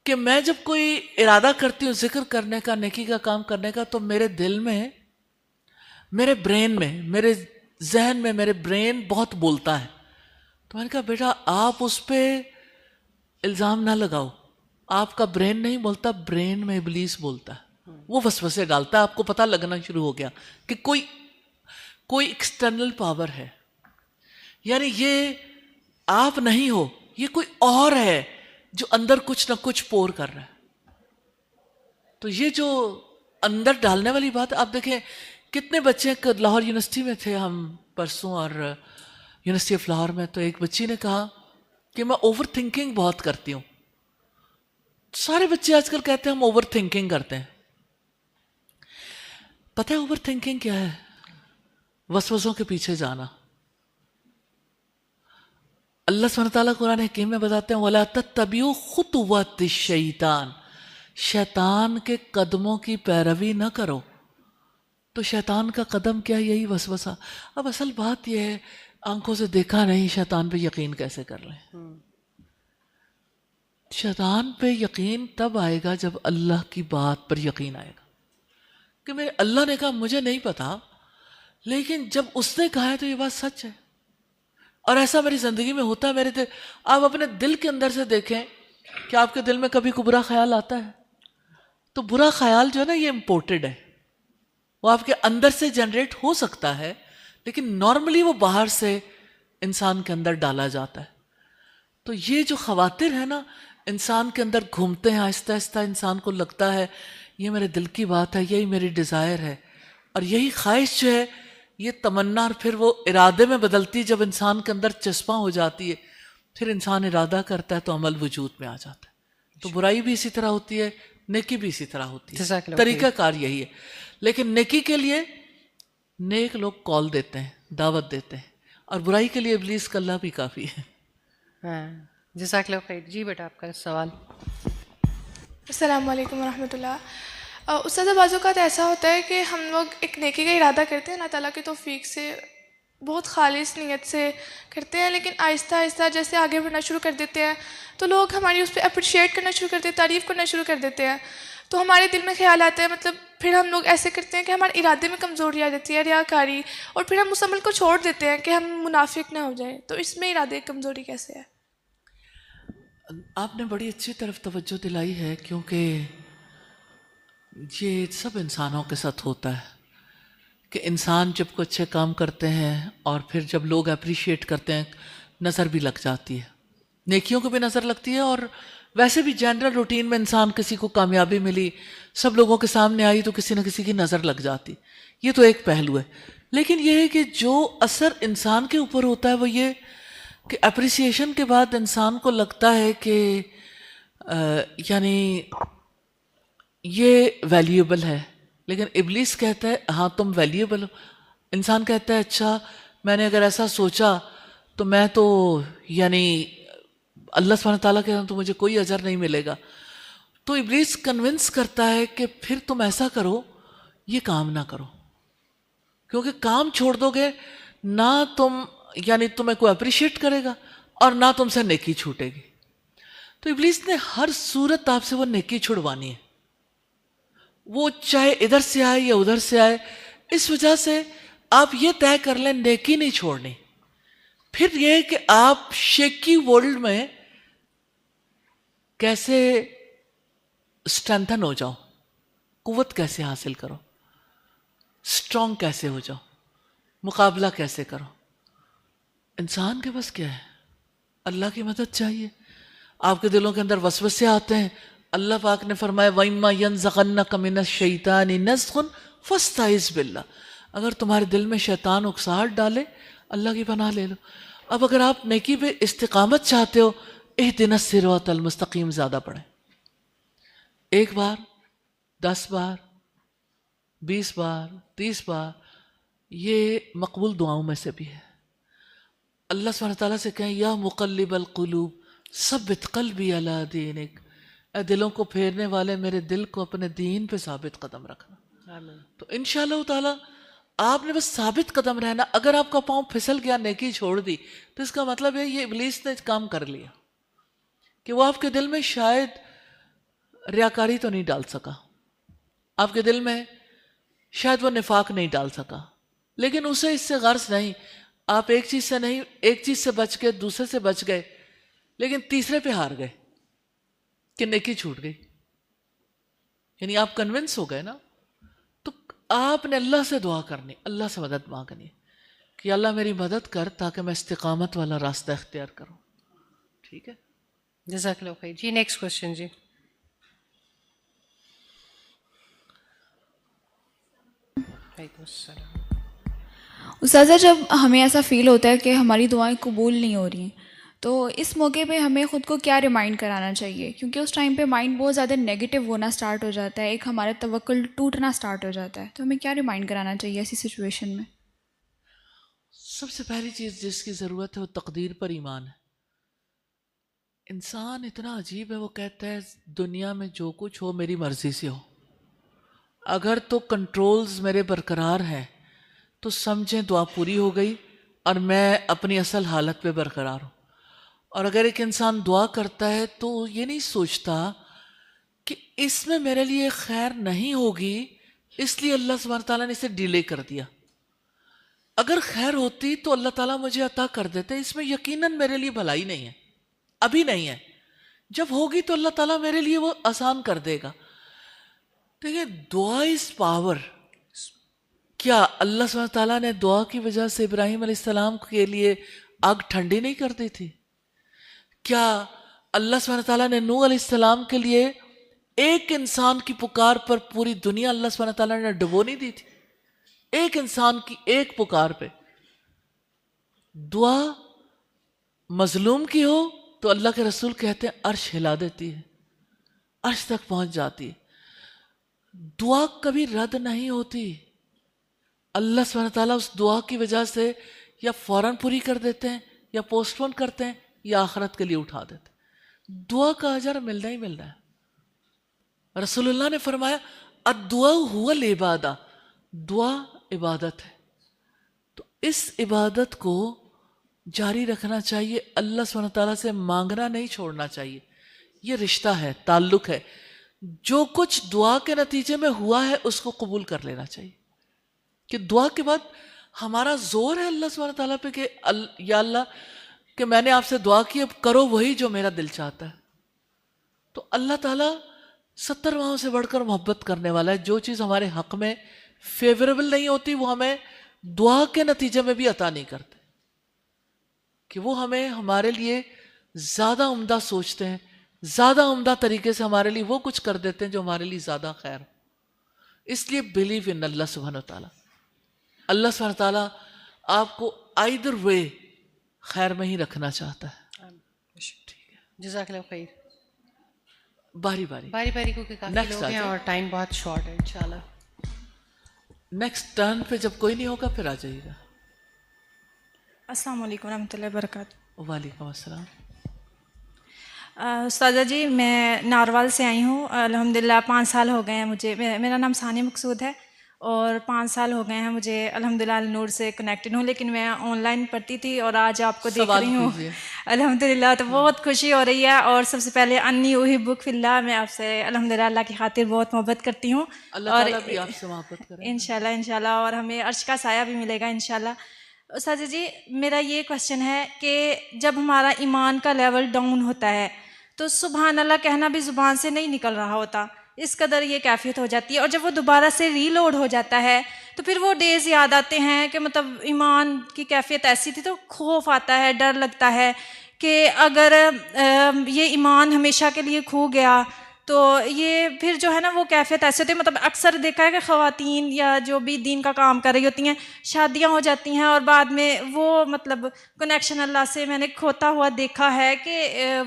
کہ میں جب کوئی ارادہ کرتی ہوں ذکر کرنے کا, نیکی کا کام کرنے کا, تو میرے دل میں, میرے برین میں, میرے ذہن میں میرے برین بہت بولتا ہے. تو میں نے کہا بیٹا آپ اس پہ الزام نہ لگاؤ, آپ کا برین نہیں بولتا, برین میں ابلیس بولتا ہے, وہ وسوسے ڈالتا ہے. آپ کو پتہ لگنا شروع ہو گیا کہ کوئی ایکسٹرنل پاور ہے, یعنی یہ آپ نہیں ہو, یہ کوئی اور ہے جو اندر کچھ نہ کچھ پور کر رہا ہے. تو یہ جو اندر ڈالنے والی بات, آپ دیکھیں کتنے بچے لاہور یونیورسٹی میں تھے ہم پرسوں, اور یونیورسٹی آف لاہور میں, تو ایک بچی نے کہا کہ میں اوور تھنکنگ بہت کرتی ہوں. سارے بچے آج کل کہتے ہیں ہم اوور تھنکنگ کرتے ہیں. پتہ ہے اوور تھنکنگ کیا ہے؟ وسوسوں کے پیچھے جانا. اللہ سبحانہ تعالیٰ قرآن حکیم میں بتاتے ہیں وَلَا تَتَّبِعُوا خُطُوَاتِ الشَّیطان, شیطان کے قدموں کی پیروی نہ کرو. تو شیطان کا قدم کیا؟ یہی وسوسہ. اب اصل بات یہ ہے, آنکھوں سے دیکھا نہیں, شیطان پہ یقین کیسے کر لیں؟ شیطان پہ یقین تب آئے گا جب اللہ کی بات پر یقین آئے گا. کہ میرے اللہ نے کہا مجھے نہیں پتا, لیکن جب اس نے کہا ہے تو یہ بات سچ ہے. اور ایسا میری زندگی میں ہوتا ہے. میرے دل, آپ اپنے دل کے اندر سے دیکھیں کہ آپ کے دل میں کبھی کوئی برا خیال آتا ہے, تو برا خیال جو ہے نا یہ امپورٹڈ ہے, وہ آپ کے اندر سے جنریٹ ہو سکتا ہے, لیکن نارملی وہ باہر سے انسان کے اندر ڈالا جاتا ہے. تو یہ جو خواطر ہے نا انسان کے اندر گھومتے ہیں, آہستہ آہستہ انسان کو لگتا ہے یہ میرے دل کی بات ہے, یہی میری ڈیزائر ہے, اور یہی خواہش جو ہے یہ تمنا, اور پھر وہ ارادے میں بدلتی ہے. جب انسان کے اندر چسپاں ہو جاتی ہے پھر انسان ارادہ کرتا ہے تو عمل وجود میں آ جاتا ہے. تو برائی بھی اسی طرح ہوتی ہے, نیکی بھی اسی طرح ہوتی ہے. طریقہ کار یہی ہے. لیکن نیکی کے لیے نیک لوگ کال دیتے ہیں, دعوت دیتے ہیں, اور برائی کے لیے ابلیس کا اللہ بھی کافی ہے. جزاک اللہ خیر. جی بیٹا آپ کا سوال. السلام علیکم ورحمۃ اللہ. استاد بعض اوقات ایسا ہوتا ہے کہ ہم لوگ ایک نیکی کا ارادہ کرتے ہیں اللہ تعالیٰ کی توفیق سے, بہت خالص نیت سے کرتے ہیں, لیکن آہستہ آہستہ جیسے آگے بڑھنا شروع کر دیتے ہیں تو لوگ ہماری اس پہ اپریشیٹ کرنا شروع کر دیتے ہیں, تعریف کرنا شروع کر دیتے ہیں. تو ہمارے دل میں خیال آتا ہے, مطلب پھر ہم لوگ ایسے کرتے ہیں کہ ہمارے ارادے میں کمزوری آ جاتی ہے, ریاکاری, اور پھر ہم اس عمل کو چھوڑ دیتے ہیں کہ ہم منافق نہ ہو جائیں. تو اس میں ارادے کی کمزوری کیسے ہے؟ آپ نے بڑی اچھی طرف توجہ دلائی ہے, کیونکہ یہ سب انسانوں کے ساتھ ہوتا ہے کہ انسان جب کوئی اچھے کام کرتے ہیں اور پھر جب لوگ اپریشیٹ کرتے ہیں نظر بھی لگ جاتی ہے, نیکیوں کو بھی نظر لگتی ہے, اور ویسے بھی جنرل روٹین میں انسان کسی کو کامیابی ملی, سب لوگوں کے سامنے آئی تو کسی نہ کسی کی نظر لگ جاتی. یہ تو ایک پہلو ہے. لیکن یہ ہے کہ جو اثر انسان کے اوپر ہوتا ہے وہ یہ کہ اپریسیشن کے بعد انسان کو لگتا ہے کہ یعنی یہ ویلیوبل ہے, لیکن ابلیس کہتا ہے ہاں تم ویلیوبل ہو. انسان کہتا ہے اچھا میں نے اگر ایسا سوچا تو میں تو یعنی اللہ سبحانہ تعالیٰ کہتا ہے تو مجھے کوئی اجر نہیں ملے گا. تو ابلیس کنونس کرتا ہے کہ پھر تم ایسا کرو, یہ کام نہ کرو, کیونکہ کام چھوڑ دو گے نہ تم یعنی تمہیں کوئی اپریشیٹ کرے گا اور نہ تم سے نیکی چھوٹے گی. تو ابلیس نے ہر صورت آپ سے وہ نیکی چھڑوانی ہے, وہ چاہے ادھر سے آئے یا ادھر سے آئے. اس وجہ سے آپ یہ طے کر لیں نیکی نہیں چھوڑنی. پھر یہ کہ آپ شیکی ورلڈ میں کیسے اسٹرینتھن ہو جاؤ, قوت کیسے حاصل کرو, اسٹرانگ کیسے ہو جاؤ, مقابلہ کیسے کرو. انسان کے بس کیا ہے, اللہ کی مدد چاہیے. آپ کے دلوں کے اندر وسوسے آتے ہیں, اللہ پاک نے فرمایا وَإِمَّا يَنزَغَنَّكَ مِنَ الشَّيْطَانِ نَزْغٌ فَاسْتَعِذْ بِاللَّهِ. اگر تمہارے دل میں شیطان اکساہٹ ڈالے اللہ کی پناہ لے لو. اب اگر آپ نیکی پہ استقامت چاہتے ہو، اہدنا الصراط المستقیم زیادہ پڑھیں، 1 بار، 10 بار، 20 بار، 30 بار، یہ مقبول دعاؤں میں سے بھی ہے. اللہ سبحانہ تعالیٰ سے کہیں یا مقلب القلوب ثبت قلبی علی دینک، اے دلوں کو پھیرنے والے میرے دل کو اپنے دین پہ ثابت قدم رکھنا. تو انشاءاللہ تعالیٰ آپ نے بس ثابت قدم رہنا. اگر آپ کا پاؤں پھسل گیا، نیکی چھوڑ دی، تو اس کا مطلب ہے یہ ابلیس نے کام کر لیا کہ وہ آپ کے دل میں شاید ریاکاری تو نہیں ڈال سکا، آپ کے دل میں شاید وہ نفاق نہیں ڈال سکا، لیکن اسے اس سے غرض نہیں. آپ ایک چیز سے بچ گئے، دوسرے سے بچ گئے، لیکن تیسرے پہ ہار گئے کہ نیکی چھوٹ گئی. یعنی آپ کنونس ہو گئے نا. تو آپ نے اللہ سے دعا کرنی، اللہ سے مدد مانگنی کہ اللہ میری مدد کر تاکہ میں استقامت والا راستہ اختیار کروں. ٹھیک ہے، جزاک اللہ خیر. جی نیکسٹ کوشچن. جی وعلیکم السلام. استاذہ، جب ہمیں ایسا فیل ہوتا ہے کہ ہماری دعائیں قبول نہیں ہو رہی ہیں، تو اس موقع پہ ہمیں خود کو کیا ریمائنڈ کرانا چاہیے؟ کیونکہ اس ٹائم پہ مائنڈ بہت زیادہ نیگیٹو ہونا سٹارٹ ہو جاتا ہے، ایک ہمارا توکل ٹوٹنا سٹارٹ ہو جاتا ہے. تو ہمیں کیا ریمائنڈ کرانا چاہیے ایسی سچویشن میں؟ سب سے پہلی چیز جس کی ضرورت ہے وہ تقدیر پر ایمان ہے. انسان اتنا عجیب ہے، وہ کہتا ہے دنیا میں جو کچھ ہو میری مرضی سے ہو. اگر تو کنٹرولز میرے برقرار ہیں تو سمجھیں دعا پوری ہو گئی اور میں اپنی اصل حالت پہ برقرار ہوں. اور اگر ایک انسان دعا کرتا ہے تو یہ نہیں سوچتا کہ اس میں میرے لیے خیر نہیں ہوگی، اس لیے اللہ سبحانہ تعالیٰ نے اسے ڈیلے کر دیا. اگر خیر ہوتی تو اللہ تعالیٰ مجھے عطا کر دیتے، اس میں یقیناً میرے لیے بھلائی نہیں ہے، ابھی نہیں ہے، جب ہوگی تو اللہ تعالیٰ میرے لیے وہ آسان کر دے گا. دیکھیں، دعا از پاور. کیا اللہ سبحانہ تعالیٰ نے دعا کی وجہ سے ابراہیم علیہ السلام کے لیے آگ ٹھنڈی نہیں کر دی تھی؟ کیا اللہ سبحانہ تعالیٰ نے نوح علیہ السلام کے لیے ایک انسان کی پکار پر پوری دنیا اللہ سبحانہ تعالیٰ نے ڈبو نہیں دی تھی؟ ایک انسان کی ایک پکار پہ. دعا مظلوم کی ہو تو اللہ کے رسول کہتے ہیں عرش ہلا دیتی ہے، عرش تک پہنچ جاتی ہے. دعا کبھی رد نہیں ہوتی. اللہ سبحانہ تعالیٰ اس دعا کی وجہ سے یا فوراً پوری کر دیتے ہیں، یا پوسٹ پون کرتے ہیں، یا آخرت کے لیے اٹھا دیتے ہیں. دعا کا اجر ملنا ہی ملنا ہے. رسول اللہ نے فرمایا الدعاء هو العبادہ، دعا عبادت ہے. تو اس عبادت کو جاری رکھنا چاہیے، اللہ سبحانہ تعالیٰ سے مانگنا نہیں چھوڑنا چاہیے. یہ رشتہ ہے، تعلق ہے. جو کچھ دعا کے نتیجے میں ہوا ہے اس کو قبول کر لینا چاہیے. کہ دعا کے بعد ہمارا زور ہے اللہ سبحانہ تعالیٰ پہ کہ یا اللہ کہ میں نے آپ سے دعا کی، اب کرو وہی جو میرا دل چاہتا ہے. تو اللہ تعالیٰ 70 ماہوں سے بڑھ کر محبت کرنے والا ہے. جو چیز ہمارے حق میں فیوریبل نہیں ہوتی وہ ہمیں دعا کے نتیجے میں بھی عطا نہیں کرتے، کہ وہ ہمیں ہمارے لیے زیادہ عمدہ سوچتے ہیں، زیادہ عمدہ طریقے سے ہمارے لیے وہ کچھ کر دیتے ہیں جو ہمارے لیے زیادہ خیر. اس لیے بلیو ان اللہ سبحانہ تعالیٰ. اللہ سبحانہ تعالیٰ آپ کو آئیدر وے خیر میں ہی رکھنا چاہتا ہے. ٹھیک ہے، جزاک اللہ خیر. باری باری باری کیونکہ کافی Next لوگ آ ہیں جائیں. اور ٹائم بہت شارٹ ہے. انشاءاللہ نیکسٹ ٹرن پہ جب کوئی نہیں ہوگا پھر آ جائیے گا. السلام علیکم ورحمۃ اللہ وبرکاتہ. وعلیکم السلام. استاذہ جی، میں ناروال سے آئی ہوں. الحمدللہ 5 سال ہو گئے ہیں مجھے. میرا نام ثانیہ مقصود ہے اور 5 سال ہو گئے ہیں مجھے الحمدللہ النور سے کنیکٹڈ ہوں. لیکن میں آن لائن پڑھتی تھی اور آج آپ کو دیکھ رہی ہوں الحمدللہ، تو بہت خوشی ہو رہی ہے. اور سب سے پہلے انی احبک فی اللہ، میں آپ سے الحمدللہ اللہ کی خاطر بہت محبت کرتی ہوں. اللہ اور تعالیٰ بھی آپ سے محبت کرے انشاءاللہ اور ہمیں عرش کا سایہ بھی ملے گا انشاءاللہ. استاذہ جی، میرا یہ کوشچن ہے کہ جب ہمارا ایمان کا لیول ڈاؤن ہوتا ہے تو سبحان اللہ کہنا بھی زبان سے نہیں نکل رہا ہوتا، اس قدر یہ کیفیت ہو جاتی ہے. اور جب وہ دوبارہ سے ری لوڈ ہو جاتا ہے تو پھر وہ ڈیز یاد آتے ہیں کہ مطلب ایمان کی کیفیت ایسی تھی. تو خوف آتا ہے، ڈر لگتا ہے کہ اگر یہ ایمان ہمیشہ کے لیے کھو گیا تو یہ پھر جو ہے نا وہ کیفیت ایسے ہوتی ہے، مطلب اکثر دیکھا ہے کہ خواتین یا جو بھی دین کا کام کر رہی ہوتی ہیں شادیاں ہو جاتی ہیں اور بعد میں وہ مطلب کنیکشن اللہ سے میں نے کھوتا ہوا دیکھا ہے کہ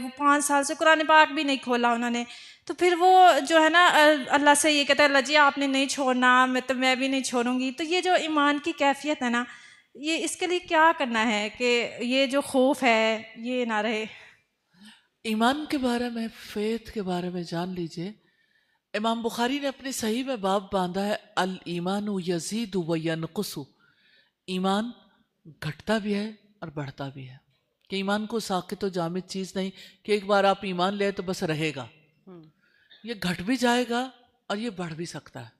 وہ 5 سال سے قرآن پاک بھی نہیں کھولا انہوں نے، تو پھر وہ جو ہے نا اللہ سے یہ کہتا ہے اللہ جی آپ نے نہیں چھوڑنا، میں بھی نہیں چھوڑوں گی. تو یہ جو ایمان کی کیفیت ہے نا، یہ اس کے لیے کیا کرنا ہے کہ یہ جو خوف ہے یہ نہ رہے؟ ایمان کے بارے میں، فیتھ کے بارے میں جان لیجئے. امام بخاری نے اپنی صحیح میں باب باندھا ہے الایمان یزید و ینقص. ایمان گھٹتا بھی ہے اور بڑھتا بھی ہے، کہ ایمان کو ساقط و جامد چیز نہیں کہ ایک بار آپ ایمان لے تو بس رہے گا. یہ گھٹ بھی جائے گا اور یہ بڑھ بھی سکتا ہے.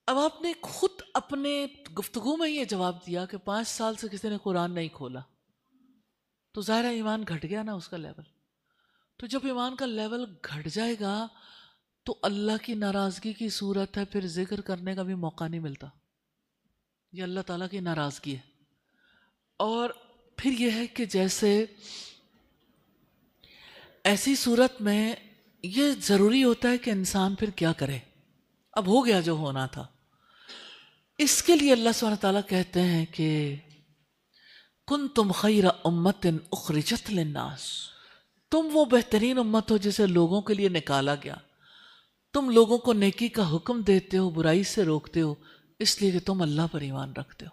اب آپ نے خود اپنے گفتگو میں یہ جواب دیا کہ 5 سال سے کسی نے قرآن نہیں کھولا، تو ظاہر ہے ایمان گھٹ گیا نا اس کا لیول. تو جب ایمان کا لیول گھٹ جائے گا تو اللہ کی ناراضگی کی صورت ہے، پھر ذکر کرنے کا بھی موقع نہیں ملتا. یہ اللہ تعالیٰ کی ناراضگی ہے. اور پھر یہ ہے کہ جیسے ایسی صورت میں یہ ضروری ہوتا ہے کہ انسان پھر کیا کرے. اب ہو گیا جو ہونا تھا. اس کے لیے اللہ سبحانہ تعالیٰ کہتے ہیں کہ کنتم خیر امت اخرجت للناس، تم وہ بہترین امت ہو جسے لوگوں کے لیے نکالا گیا. تم لوگوں کو نیکی کا حکم دیتے ہو، برائی سے روکتے ہو، اس لیے کہ تم اللہ پر ایمان رکھتے ہو.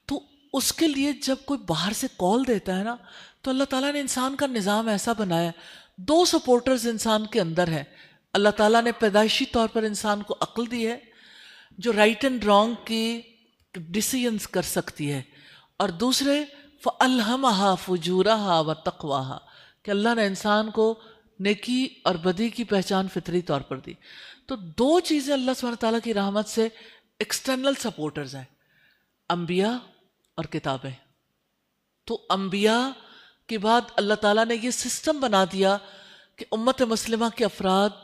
تو اس کے لیے جب کوئی باہر سے کال دیتا ہے نا، تو اللہ تعالیٰ نے انسان کا نظام ایسا بنایا ہے، 2 سپورٹرز انسان کے اندر ہیں. اللہ تعالیٰ نے پیدائشی طور پر انسان کو عقل دی ہے جو رائٹ اینڈ رانگ کی ڈیسیژنز کر سکتی ہے، اور دوسرے فَأَلْهَمَهَا فُجُورَهَا وَتَقْوَاهَا، کہ اللہ نے انسان کو نیکی اور بدی کی پہچان فطری طور پر دی. تو 2 چیزیں اللہ سبحانہ تعالیٰ کی رحمت سے ایکسٹرنل سپورٹرز ہیں، انبیاء اور کتابیں. تو انبیاء کے بعد اللہ تعالیٰ نے یہ سسٹم بنا دیا کہ امت مسلمہ کے افراد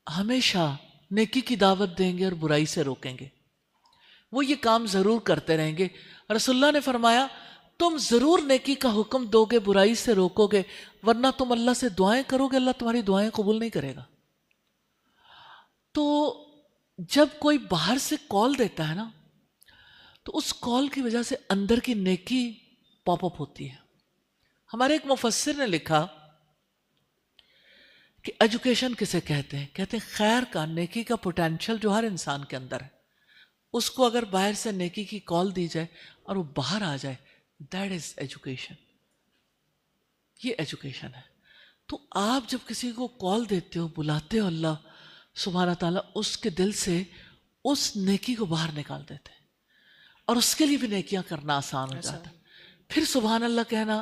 ہمیشہ نیکی کی دعوت دیں گے اور برائی سے روکیں گے. وہ یہ کام ضرور کرتے رہیں گے. رسول اللہ نے فرمایا تم ضرور نیکی کا حکم دو گے، برائی سے روکو گے، ورنہ تم اللہ سے دعائیں کرو گے، اللہ تمہاری دعائیں قبول نہیں کرے گا. تو جب کوئی باہر سے کال دیتا ہے نا، تو اس کال کی وجہ سے اندر کی نیکی پاپ اپ ہوتی ہے. ہمارے ایک مفسر نے لکھا کہ ایجوکیشن کسے کہتے ہیں؟ کہتے ہیں خیر کا، نیکی کا پوٹینشل جو ہر انسان کے اندر ہے، اس کو اگر باہر سے نیکی کی کال دی جائے اور وہ باہر آ جائے، دیٹ از ایجوکیشن. یہ ایجوکیشن ہے. تو آپ جب کسی کو کال دیتے ہو، بلاتے ہو، اللہ سبحانہ تعالیٰ اس کے دل سے اس نیکی کو باہر نکال دیتے ہیں، اور اس کے لیے بھی نیکیاں کرنا آسان ہو جاتا ہے. پھر سبحان اللہ کہنا،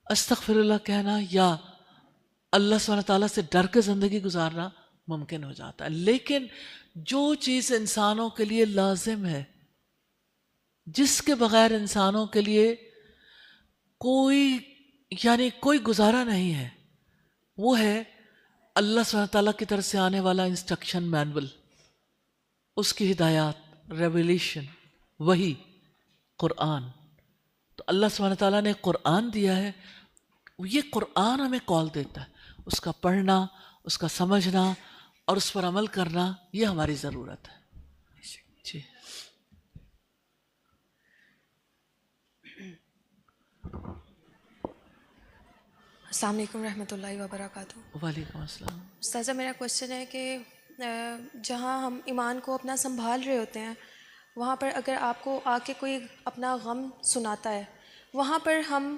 استغفر اللہ کہنا، یا اللہ سبحانہ تعالیٰ سے ڈر کے زندگی گزارنا ممکن ہو جاتا ہے. لیکن جو چیز انسانوں کے لیے لازم ہے، جس کے بغیر انسانوں کے لیے کوئی گزارا نہیں ہے، وہ ہے اللہ سبحانہ تعالیٰ کی طرف سے آنے والا انسٹرکشن مینول، اس کی ہدایات، ریویلیشن، وحی، قرآن. تو اللہ سبحانہ تعالیٰ نے قرآن دیا ہے، یہ قرآن ہمیں کال دیتا ہے. اس کا پڑھنا، اس کا سمجھنا اور اس پر عمل کرنا، یہ ہماری ضرورت ہے. جی السلام علیکم رحمۃ اللہ وبرکاتہ. وعلیکم السلام. استاذہ میرا کوشچن ہے کہ جہاں ہم ایمان کو اپنا سنبھال رہے ہوتے ہیں، وہاں پر اگر آپ کو آ کے کوئی اپنا غم سناتا ہے، وہاں پر ہم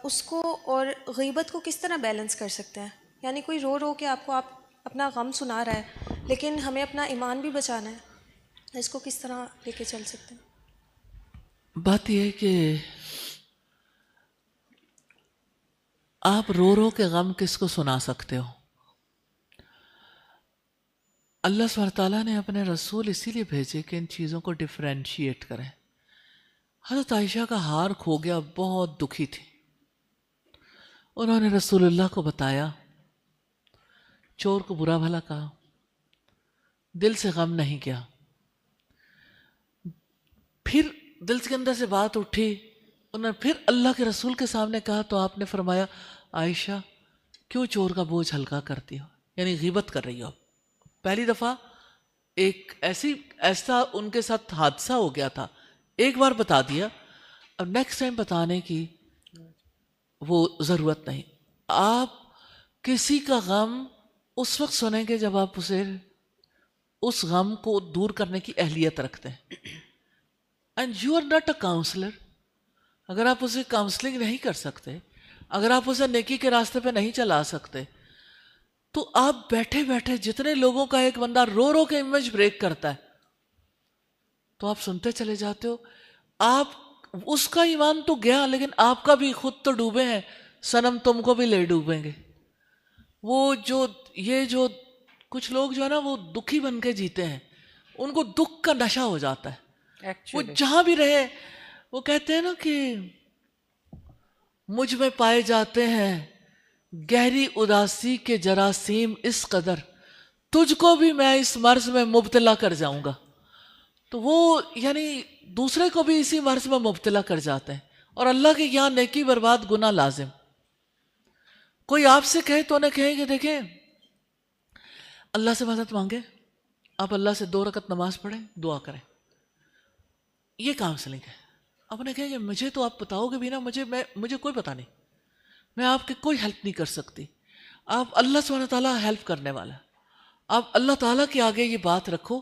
اس کو اور غیبت کو کس طرح بیلنس کر سکتے ہیں؟ یعنی کوئی رو کے آپ اپنا غم سنا رہا ہے، لیکن ہمیں اپنا ایمان بھی بچانا ہے، اس کو کس طرح لے کے چل سکتے ہیں؟ بات یہ ہے کہ آپ رو کے غم کس کو سنا سکتے ہو؟ اللہ سبحانہ تعالیٰ نے اپنے رسول اسی لیے بھیجے کہ ان چیزوں کو ڈفرینشیٹ کریں. حضرت عائشہ کا ہار کھو گیا، بہت دکھی تھی. انہوں نے رسول اللہ کو بتایا، چور کو برا بھلا کہا، دل سے غم نہیں کیا. پھر دل کے اندر سے بات اٹھی، انہوں نے پھر اللہ کے رسول کے سامنے کہا، تو آپ نے فرمایا عائشہ کیوں چور کا بوجھ ہلکا کرتی ہو، یعنی غیبت کر رہی ہو. پہلی دفعہ ایک ایسا ان کے ساتھ حادثہ ہو گیا تھا، ایک بار بتا دیا، اب نیکسٹ ٹائم بتانے کی وہ ضرورت نہیں. آپ کسی کا غم اس وقت سنیں گے جب آپ اسے اس غم کو دور کرنے کی اہلیت رکھتے ہیں. And you are not a counsellor. اگر آپ اسے کاؤنسلنگ نہیں کر سکتے، اگر آپ اسے نیکی کے راستے پہ نہیں چلا سکتے، تو آپ بیٹھے بیٹھے جتنے لوگوں کا ایک بندہ رو رو کے امیج بریک کرتا ہے تو آپ سنتے چلے جاتے ہو. آپ اس کا ایمان تو گیا لیکن آپ کا بھی خود تو ڈوبے ہیں، صنم تم کو بھی لے ڈوبیں گے. وہ جو کچھ لوگ جو ہے نا وہ دکھی بن کے جیتے ہیں، ان کو دکھ کا نشہ ہو جاتا ہے. وہ جہاں بھی رہے وہ کہتے ہیں نا کہ مجھ میں پائے جاتے ہیں گہری اداسی کے جراثیم اس قدر، تجھ کو بھی میں اس مرض میں مبتلا کر جاؤں گا. تو وہ یعنی دوسرے کو بھی اسی مرض میں مبتلا کر جاتے ہیں. اور اللہ کے یہاں نیکی برباد گناہ لازم. کوئی آپ سے کہے تو انہیں کہیں کہ دیکھیں اللہ سے مدد مانگے، آپ اللہ سے 2 رکعت نماز پڑھیں، دعا کریں، یہ کاؤنسلنگ ہے. آپ نے کہا کہ مجھے تو آپ بتاؤ گے بھی نا، مجھے کوئی پتہ نہیں، میں آپ کی کوئی ہیلپ نہیں کر سکتی. آپ اللہ سبحانہ تعالیٰ ہیلپ کرنے والا ہے. آپ اللہ تعالیٰ کے آگے یہ بات رکھو،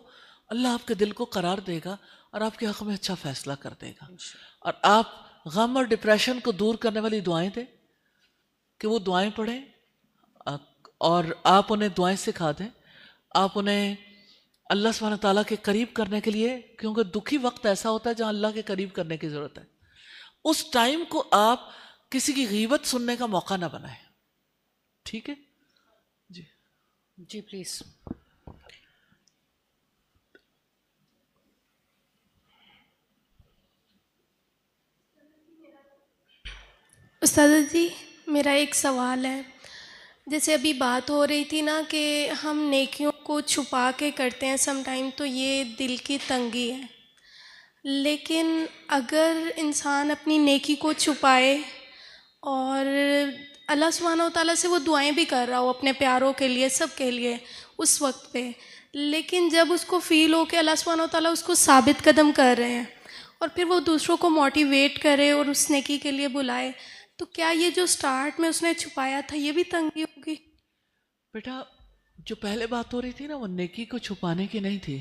اللہ آپ کے دل کو قرار دے گا اور آپ کے حق میں اچھا فیصلہ کر دے گا. اور آپ غم اور ڈپریشن کو دور کرنے والی دعائیں دیں کہ وہ دعائیں پڑھیں، اور آپ انہیں دعائیں سکھا دیں. آپ انہیں اللہ سبحانہ تعالیٰ کے قریب کرنے کے لیے، کیونکہ دکھی وقت ایسا ہوتا ہے جہاں اللہ کے قریب کرنے کی ضرورت ہے، اس ٹائم کو آپ کسی کی غیبت سننے کا موقع نہ بنائیں. ٹھیک ہے جی؟ جی پلیز. استاذہ جی میرا ایک سوال ہے. جیسے ابھی بات ہو رہی تھی نا کہ ہم نیکیوں کو چھپا کے کرتے ہیں سم ٹائم، تو یہ دل کی تنگی ہے. لیکن اگر انسان اپنی نیکی کو چھپائے اور اللہ سبحانہ و تعالیٰ سے وہ دعائیں بھی کر رہا ہو اپنے پیاروں کے لیے، سب کے لیے اس وقت پہ، لیکن جب اس کو فیل ہو کہ اللہ سبحانہ و تعالیٰ اس کو ثابت قدم کر رہے ہیں اور پھر وہ دوسروں کو موٹیویٹ کرے اور اس نیکی کے لیے بلائے، تو کیا یہ جو سٹارٹ میں اس نے چھپایا تھا یہ بھی تنگی ہوگی؟ بیٹا جو پہلے بات ہو رہی تھی نا وہ نیکی کو چھپانے کی نہیں تھی.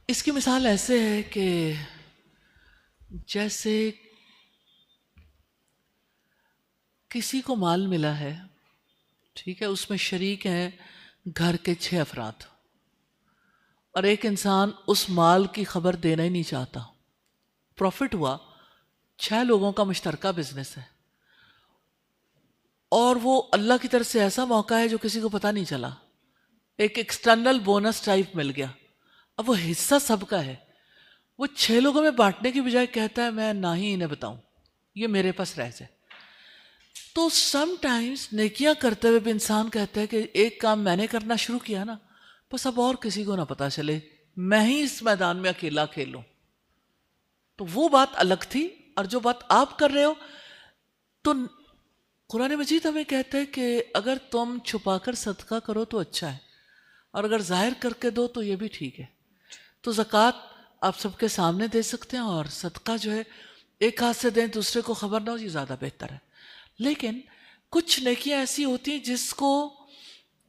اس کی مثال ایسے ہے کہ جیسے کسی کو مال ملا ہے، ٹھیک ہے، اس میں شریک ہیں گھر کے 6 افراد، اور ایک انسان اس مال کی خبر دینا ہی نہیں چاہتا. پروفٹ ہوا، 6 لوگوں کا مشترکہ بزنس ہے، اور وہ اللہ کی طرف سے ایسا موقع ہے جو کسی کو پتہ نہیں چلا، ایک ایکسٹرنل بونس ٹائپ مل گیا. اب وہ حصہ سب کا ہے، وہ 6 لوگوں میں بانٹنے کی بجائے کہتا ہے میں نہ ہی انہیں بتاؤں، یہ میرے پاس رہ جائے. تو سم ٹائمز نیکیاں کرتے ہوئے بھی انسان کہتا ہے کہ ایک کام میں نے کرنا شروع کیا نا، بس اب اور کسی کو نہ پتہ چلے، میں ہی اس میدان میں اکیلا کھیلوں. تو وہ بات الگ تھی. اور جو بات آپ کر رہے ہو، تو قرآن مجید ہمیں کہتا ہے کہ اگر تم چھپا کر صدقہ کرو تو اچھا ہے، اور اگر ظاہر کر کے دو تو یہ بھی ٹھیک ہے. تو زکوٰۃ آپ سب کے سامنے دے سکتے ہیں، اور صدقہ جو ہے ایک ہاتھ سے دیں دوسرے کو خبر نہ ہو، یہ زیادہ بہتر ہے. لیکن کچھ نیکیاں ایسی ہوتی ہیں جس کو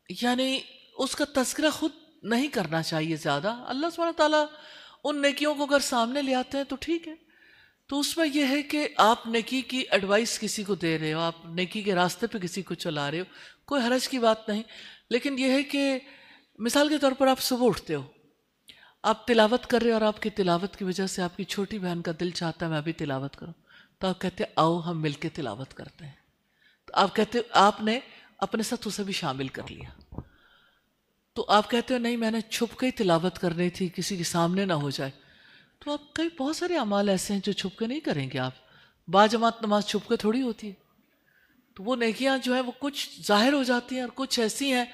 یعنی اس کا تذکرہ خود نہیں کرنا چاہیے زیادہ. اللہ سبحانہ تعالیٰ ان نیکیوں کو اگر سامنے لے آتے ہیں تو ٹھیک ہے. تو اس میں یہ ہے کہ آپ نیکی کی ایڈوائس کسی کو دے رہے ہو، آپ نیکی کے راستے پہ کسی کو چلا رہے ہو، کوئی حرج کی بات نہیں. لیکن یہ ہے کہ مثال کے طور پر آپ صبح اٹھتے ہو، آپ تلاوت کر رہے ہو، اور آپ کی تلاوت کی وجہ سے آپ کی چھوٹی بہن کا دل چاہتا ہے میں بھی تلاوت کروں، تو آپ کہتے ہیں آؤ ہم مل کے تلاوت کرتے ہیں. تو آپ کہتے ہو آپ نے اپنے ساتھ اسے بھی شامل کر لیا. تو آپ کہتے ہو نہیں میں نے چھپ کے ہی تلاوت کرنی تھی، کسی کے سامنے نہ ہو جائے. تو آپ کئی بہت سارے اعمال ایسے ہیں جو چھپ کے نہیں کریں گے. آپ باجماعت نماز چھپ کے تھوڑی ہوتی ہے. تو وہ نیکیاں جو ہیں وہ کچھ ظاہر ہو جاتی ہیں، اور کچھ ایسی ہیں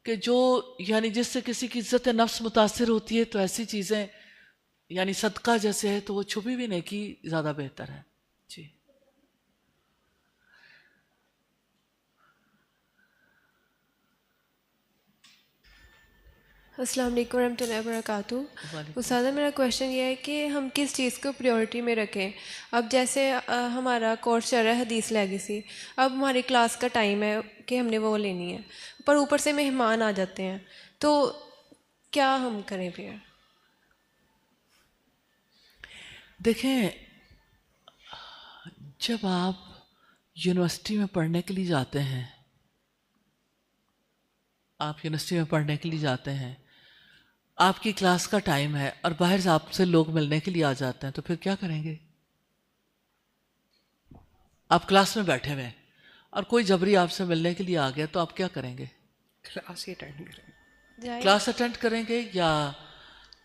کہ جو یعنی جس سے کسی کی عزت نفس متاثر ہوتی ہے. تو ایسی چیزیں یعنی صدقہ جیسے ہے تو وہ چھپی بھی نیکی زیادہ بہتر ہے. جی السلام علیکم ورحمۃ اللہ وبرکاتہ. استاذہ میرا کویشچن یہ ہے کہ ہم کس چیز کو پریورٹی میں رکھیں. اب جیسے ہمارا کورس چل رہا ہے حدیث لیگیسی, اب ہماری کلاس کا ٹائم ہے کہ ہم نے وہ لینی ہے, پر اوپر سے مہمان آ جاتے ہیں, تو کیا ہم کریں پھر؟ دیکھیں, جب آپ یونیورسٹی میں پڑھنے کے لیے جاتے ہیں, آپ یونیورسٹی میں پڑھنے کے لیے جاتے ہیں, آپ کی کلاس کا ٹائم ہے اور باہر سے آپ سے لوگ ملنے کے لیے آ جاتے ہیں, تو پھر کیا کریں گے؟ آپ کلاس میں بیٹھے ہوئے ہیں اور کوئی جبری آپ سے ملنے کے لیے آ گیا, تو آپ کیا کریں گے؟ کلاس ہی اٹینڈ کریں گے. کلاس اٹینڈ کریں گے یا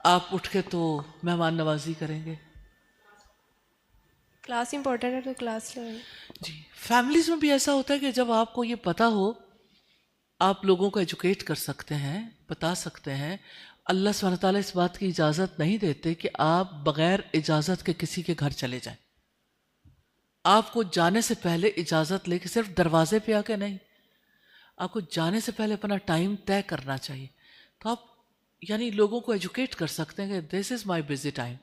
آپ اٹھ کے تو مہمان نوازی کریں گے؟ کلاس امپورٹنٹ ہے تو کلاس لیں. جی, فیملیز میں بھی ایسا ہوتا ہے کہ جب آپ کو یہ پتہ ہو, آپ لوگوں کو ایجوکیٹ کر سکتے ہیں, بتا سکتے ہیں. اللہ سبحانہ وتعالیٰ اس بات کی اجازت نہیں دیتے کہ آپ بغیر اجازت کے کسی کے گھر چلے جائیں. آپ کو جانے سے پہلے اجازت لے کے, صرف دروازے پہ آ کے نہیں, آپ کو جانے سے پہلے اپنا ٹائم طے کرنا چاہیے. تو آپ یعنی لوگوں کو ایجوکیٹ کر سکتے ہیں کہ دس از مائی بزی ٹائم.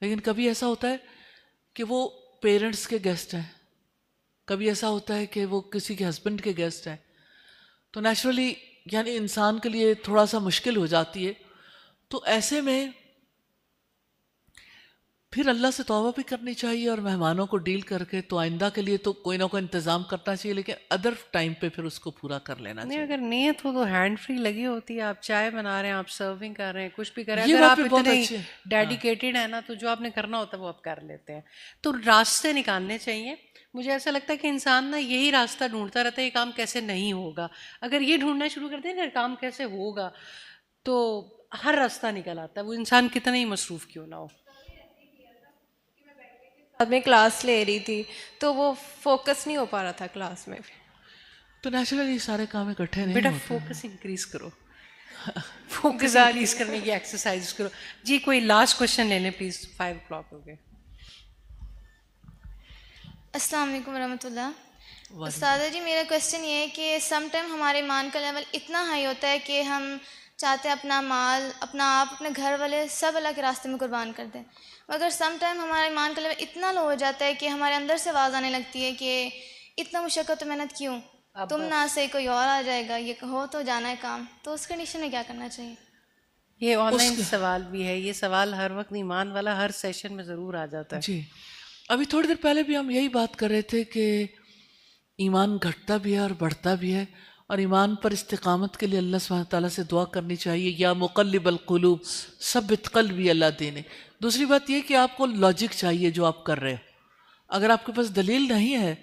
لیکن کبھی ایسا ہوتا ہے کہ وہ پیرنٹس کے گیسٹ ہیں, کبھی ایسا ہوتا ہے کہ وہ کسی کے ہسبینڈ کے گیسٹ ہیں, تو نیچرلی یعنی انسان کے لیے تھوڑا سا مشکل ہو جاتی ہے. تو ایسے میں پھر اللہ سے توبہ بھی کرنی چاہیے اور مہمانوں کو ڈیل کر کے تو آئندہ کے لیے تو کوئی نہ کوئی انتظام کرنا چاہیے, لیکن ادر ٹائم پہ پھر اس کو پورا کر لینا نہیں, چاہیے. اگر نیت ہو تو ہینڈ فری لگی ہوتی ہے, آپ چائے بنا رہے ہیں, آپ سرونگ کر رہے ہیں, کچھ بھی کر رہے ہیں. یہ اگر بات آپ بھی بہت اتنے اچھی ہے. ڈیڈیکیٹڈ ہیں نا, تو جو آپ نے کرنا ہوتا ہے وہ آپ کر لیتے ہیں. تو راستے نکالنے چاہیے. مجھے ایسا لگتا ہے کہ انسان نا یہی راستہ ڈھونڈتا رہتا ہے, یہ کام کیسے نہیں ہوگا. اگر یہ ڈھونڈنا شروع کر دیں نا کام کیسے ہوگا, تو ہر راستہ نکل آتا ہے, وہ انسان کتنا ہی مصروف کیوں نہ ہو. بعد میں کلاس لے رہی تھی تو وہ فوکس نہیں ہو پا رہا تھا کلاس میں. تو نیچرلی سارے کام اکٹھے نہیں بیٹا ہوتے. فوکس انکریز کرو, فوکس انکریز کرنے کی ایکسرسائز کرو. جی کوئی لاسٹ کوشچن لے لیں پلیز, 5 o'clock ہو گئے. السلام علیکم ورحمۃ اللہ. استاذہ جی میرا کویشچن یہ ہے کہ سم ٹائم ہمارے ایمان کا لیول اتنا ہائی ہوتا ہے کہ ہم چاہتے ہیں اپنا مال, اپنا آپ, اپنے گھر والے سب اللہ کے راستے میں قربان کر دیں, مگر سم ٹائم ہمارے ایمان کا لیول اتنا لو ہو جاتا ہے کہ ہمارے اندر سے آواز آنے لگتی ہے کہ اتنا مشقت و محنت کیوں, تم نہ سے کوئی اور آ جائے گا, یہ ہو تو جانا ہے کام. تو اس کنڈیشن میں کیا کرنا چاہیے؟ یہ آن لائن سوال بھی ہے, یہ سوال ہر وقت ایمان والا ہر سیشن میں ضرور آ جاتا ہے. جی, ابھی تھوڑی دیر پہلے بھی ہم یہی بات کر رہے تھے کہ ایمان گھٹتا بھی ہے اور بڑھتا بھی ہے, اور ایمان پر استقامت کے لیے اللہ سبحانہ تعالیٰ سے دعا کرنی چاہیے, یا مقلب القلوب ثبت قلبی اللہ دینے. دوسری بات یہ کہ آپ کو لاجک چاہیے جو آپ کر رہے ہو. اگر آپ کے پاس دلیل نہیں ہے,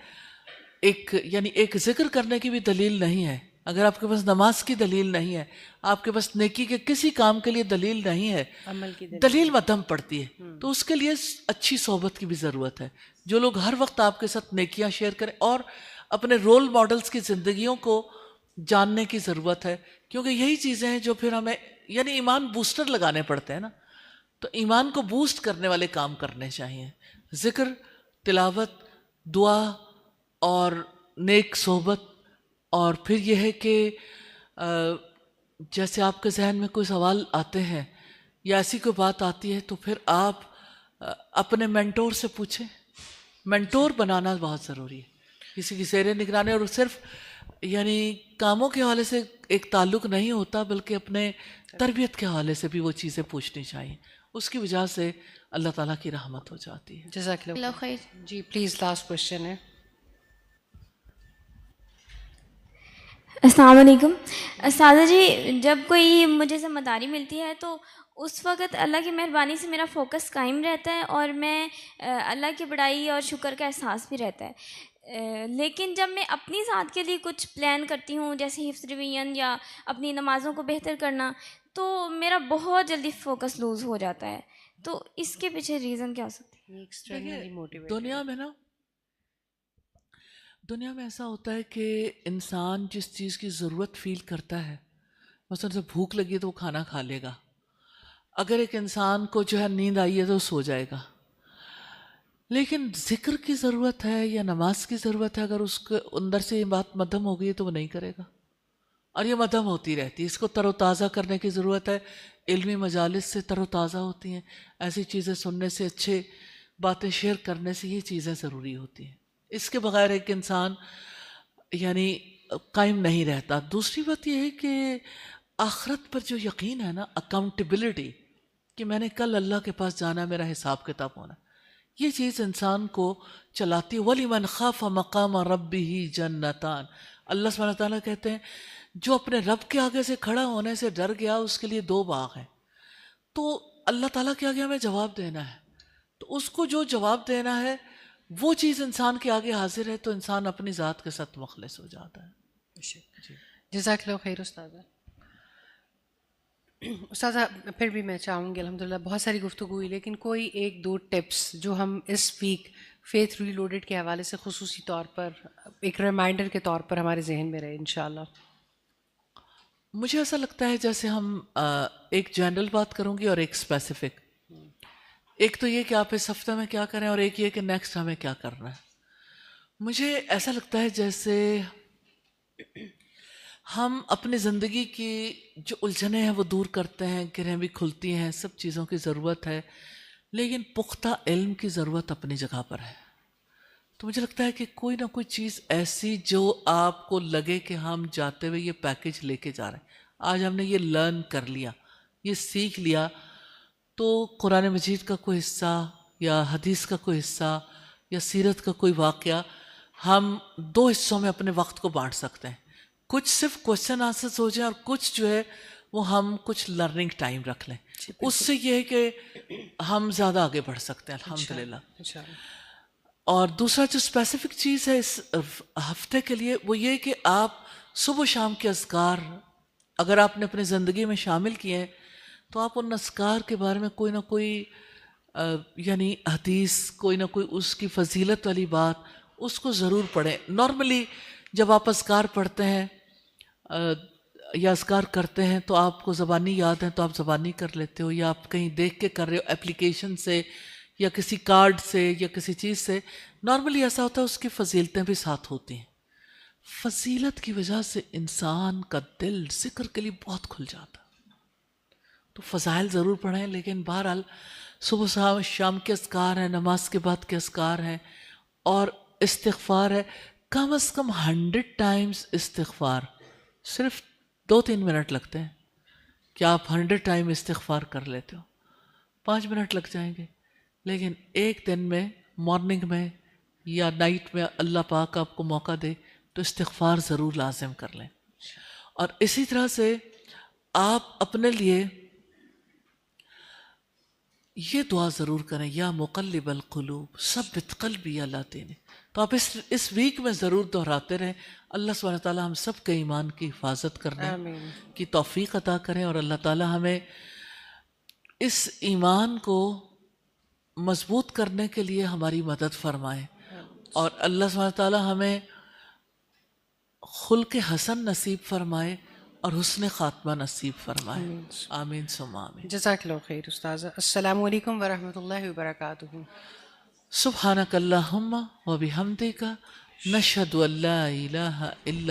یعنی ایک ذکر کرنے کی بھی دلیل نہیں ہے, اگر آپ کے پاس نماز کی دلیل نہیں ہے, آپ کے پاس نیکی کے کسی کام کے لیے دلیل نہیں ہے, عمل کی دلیل مدھم پڑتی ہے, تو اس کے لیے اچھی صحبت کی بھی ضرورت ہے. جو لوگ ہر وقت آپ کے ساتھ نیکیاں شیئر کریں, اور اپنے رول ماڈلز کی زندگیوں کو جاننے کی ضرورت ہے, کیونکہ یہی چیزیں ہیں جو پھر ہمیں یعنی ایمان بوسٹر لگانے پڑتے ہیں نا. تو ایمان کو بوسٹ کرنے والے کام کرنے چاہیے, ذکر, تلاوت, دعا اور نیک صحبت. اور پھر یہ ہے کہ جیسے آپ کے ذہن میں کوئی سوال آتے ہیں یا ایسی کوئی بات آتی ہے, تو پھر آپ اپنے مینٹور سے پوچھیں. مینٹور بنانا بہت ضروری ہے, کسی کی زیر نگرانی, اور صرف یعنی کاموں کے حوالے سے ایک تعلق نہیں ہوتا, بلکہ اپنے تربیت کے حوالے سے بھی وہ چیزیں پوچھنی چاہیے. اس کی وجہ سے اللہ تعالیٰ کی رحمت ہو جاتی ہے. جزاک اللہ اللہ خیر. جی پلیز لاسٹ کوشچن ہے. السلام علیکم. استاذہ جی جب کوئی مجھے ذمہ داری ملتی ہے تو اس وقت اللہ کی مہربانی سے میرا فوکس قائم رہتا ہے اور میں اللہ کی بڑائی اور شکر کا احساس بھی رہتا ہے. لیکن جب میں اپنی ذات کے لیے کچھ پلان کرتی ہوں, جیسے حفظ رویین یا اپنی نمازوں کو بہتر کرنا, تو میرا بہت جلدی فوکس لوز ہو جاتا ہے. تو اس کے پیچھے ریزن کیا ہو سکتی ہے؟ دنیا میں ایسا ہوتا ہے کہ انسان جس چیز کی ضرورت فیل کرتا ہے, مثلا جب بھوک لگی ہے تو وہ کھانا کھا لے گا. اگر ایک انسان کو جو ہے نیند آئی ہے تو سو جائے گا. لیکن ذکر کی ضرورت ہے یا نماز کی ضرورت ہے, اگر اس کے اندر سے یہ بات مدھم ہو گئی ہے تو وہ نہیں کرے گا. اور یہ مدھم ہوتی رہتی ہے. اس کو تر و تازہ کرنے کی ضرورت ہے. علمی مجالس سے تر و تازہ ہوتی ہیں, ایسی چیزیں سننے سے, اچھے باتیں شیئر کرنے سے یہ چیزیں ضروری ہوتی ہیں. اس کے بغیر ایک انسان یعنی قائم نہیں رہتا. دوسری بات یہ ہے کہ آخرت پر جو یقین ہے نا, اکاؤنٹیبلٹی, کہ میں نے کل اللہ کے پاس جانا, میرا حساب کتاب ہونا, یہ چیز انسان کو چلاتی ہے. وَلِمَنْ خَافَ مَقَامَ رَبِّهِ جَنَّتَانِ. اللہ سبحانہ تعالیٰ کہتے ہیں جو اپنے رب کے آگے سے کھڑا ہونے سے ڈر گیا اس کے لیے 2 باغ ہیں. تو اللہ تعالیٰ کے آگے ہمیں جواب دینا ہے, تو اس کو جو جواب دینا ہے وہ چیز انسان کے آگے حاضر ہے, تو انسان اپنی ذات کے ساتھ مخلص ہو جاتا ہے. جزاک اللہ خیر استاذہ. استاذہ پھر بھی میں چاہوں گی, الحمدللہ بہت ساری گفتگو ہوئی, لیکن کوئی 1-2 ٹپس جو ہم اس ویک فیتھ ریلوڈڈ کے حوالے سے خصوصی طور پر ایک ریمائنڈر کے طور پر ہمارے ذہن میں رہے انشاءاللہ. مجھے ایسا لگتا ہے جیسے ہم ایک جنرل بات کروں گی اور ایک اسپیسیفک. ایک تو یہ کہ آپ اس ہفتے میں کیا کریں, اور ایک یہ کہ نیکسٹ ہمیں کیا کرنا ہے. مجھے ایسا لگتا ہے جیسے ہم اپنی زندگی کی جو الجھنیں ہیں وہ دور کرتے ہیں, گرہیں بھی کھلتی ہیں, سب چیزوں کی ضرورت ہے, لیکن پختہ علم کی ضرورت اپنی جگہ پر ہے. تو مجھے لگتا ہے کہ کوئی نہ کوئی چیز ایسی جو آپ کو لگے کہ ہم جاتے ہوئے یہ پیکج لے کے جا رہے ہیں, آج ہم نے یہ لرن کر لیا, یہ سیکھ لیا, تو قرآن مجید کا کوئی حصہ یا حدیث کا کوئی حصہ یا سیرت کا کوئی واقعہ ہم 2 حصوں میں اپنے وقت کو بانٹ سکتے ہیں. کچھ صرف کوشچن آنسرز ہو جائیں اور کچھ جو ہے وہ ہم کچھ لرننگ ٹائم رکھ لیں. اس سے یہ ہے کہ ہم زیادہ آگے بڑھ سکتے ہیں الحمدللہ. اور دوسرا جو اسپیسیفک چیز ہے اس ہفتے کے لیے وہ یہ کہ آپ صبح و شام کے اذکار اگر آپ نے اپنی زندگی میں شامل کیے ہیں تو آپ ان اذکار کے بارے میں کوئی نہ کوئی یعنی حدیث, کوئی نہ کوئی اس کی فضیلت والی بات, اس کو ضرور پڑھیں. نارملی جب آپ اذکار پڑھتے ہیں یا اذکار کرتے ہیں تو آپ کو زبانی یاد ہیں تو آپ زبانی کر لیتے ہو, یا آپ کہیں دیکھ کے کر رہے ہو اپلیکیشن سے یا کسی کارڈ سے یا کسی چیز سے. نارملی ایسا ہوتا ہے اس کی فضیلتیں بھی ساتھ ہوتی ہیں. فضیلت کی وجہ سے انسان کا دل ذکر کے لیے بہت کھل جاتا. تو فضائل ضرور پڑھیں, لیکن بہرحال صبح شام کے اذکار ہیں, نماز کے بعد کے اذکار ہیں, اور استغفار ہے. کم از کم 100 ٹائمز استغفار. صرف 2-3 منٹ لگتے ہیں کہ آپ 100 ٹائم استغفار کر لیتے ہو. 5 منٹ لگ جائیں گے, لیکن ایک دن میں مارننگ میں یا نائٹ میں اللہ پاک آپ کو موقع دے تو استغفار ضرور لازم کر لیں. اور اسی طرح سے آپ اپنے لیے یہ دعا ضرور کریں, یا مقلب القلوب ثبت قلبی علی دینے. تو آپ اس ویک میں ضرور دہراتے رہیں. اللہ سبحانہ تعالیٰ ہم سب کے ایمان کی حفاظت کرنے کی توفیق عطا کریں, اور اللہ تعالیٰ ہمیں اس ایمان کو مضبوط کرنے کے لیے ہماری مدد فرمائے, اور اللہ سبحانہ تعالیٰ ہمیں خلق حسن نصیب فرمائے اور حسن خاتمہ نصیب فرمائے. آمین ثم آمین. جزاک اللہ خیر استاذہ. السلام علیکم ورحمۃ اللہ وبرکاتہ. سبحانک اللہم و بحمدک نشہد ان لا الہ الا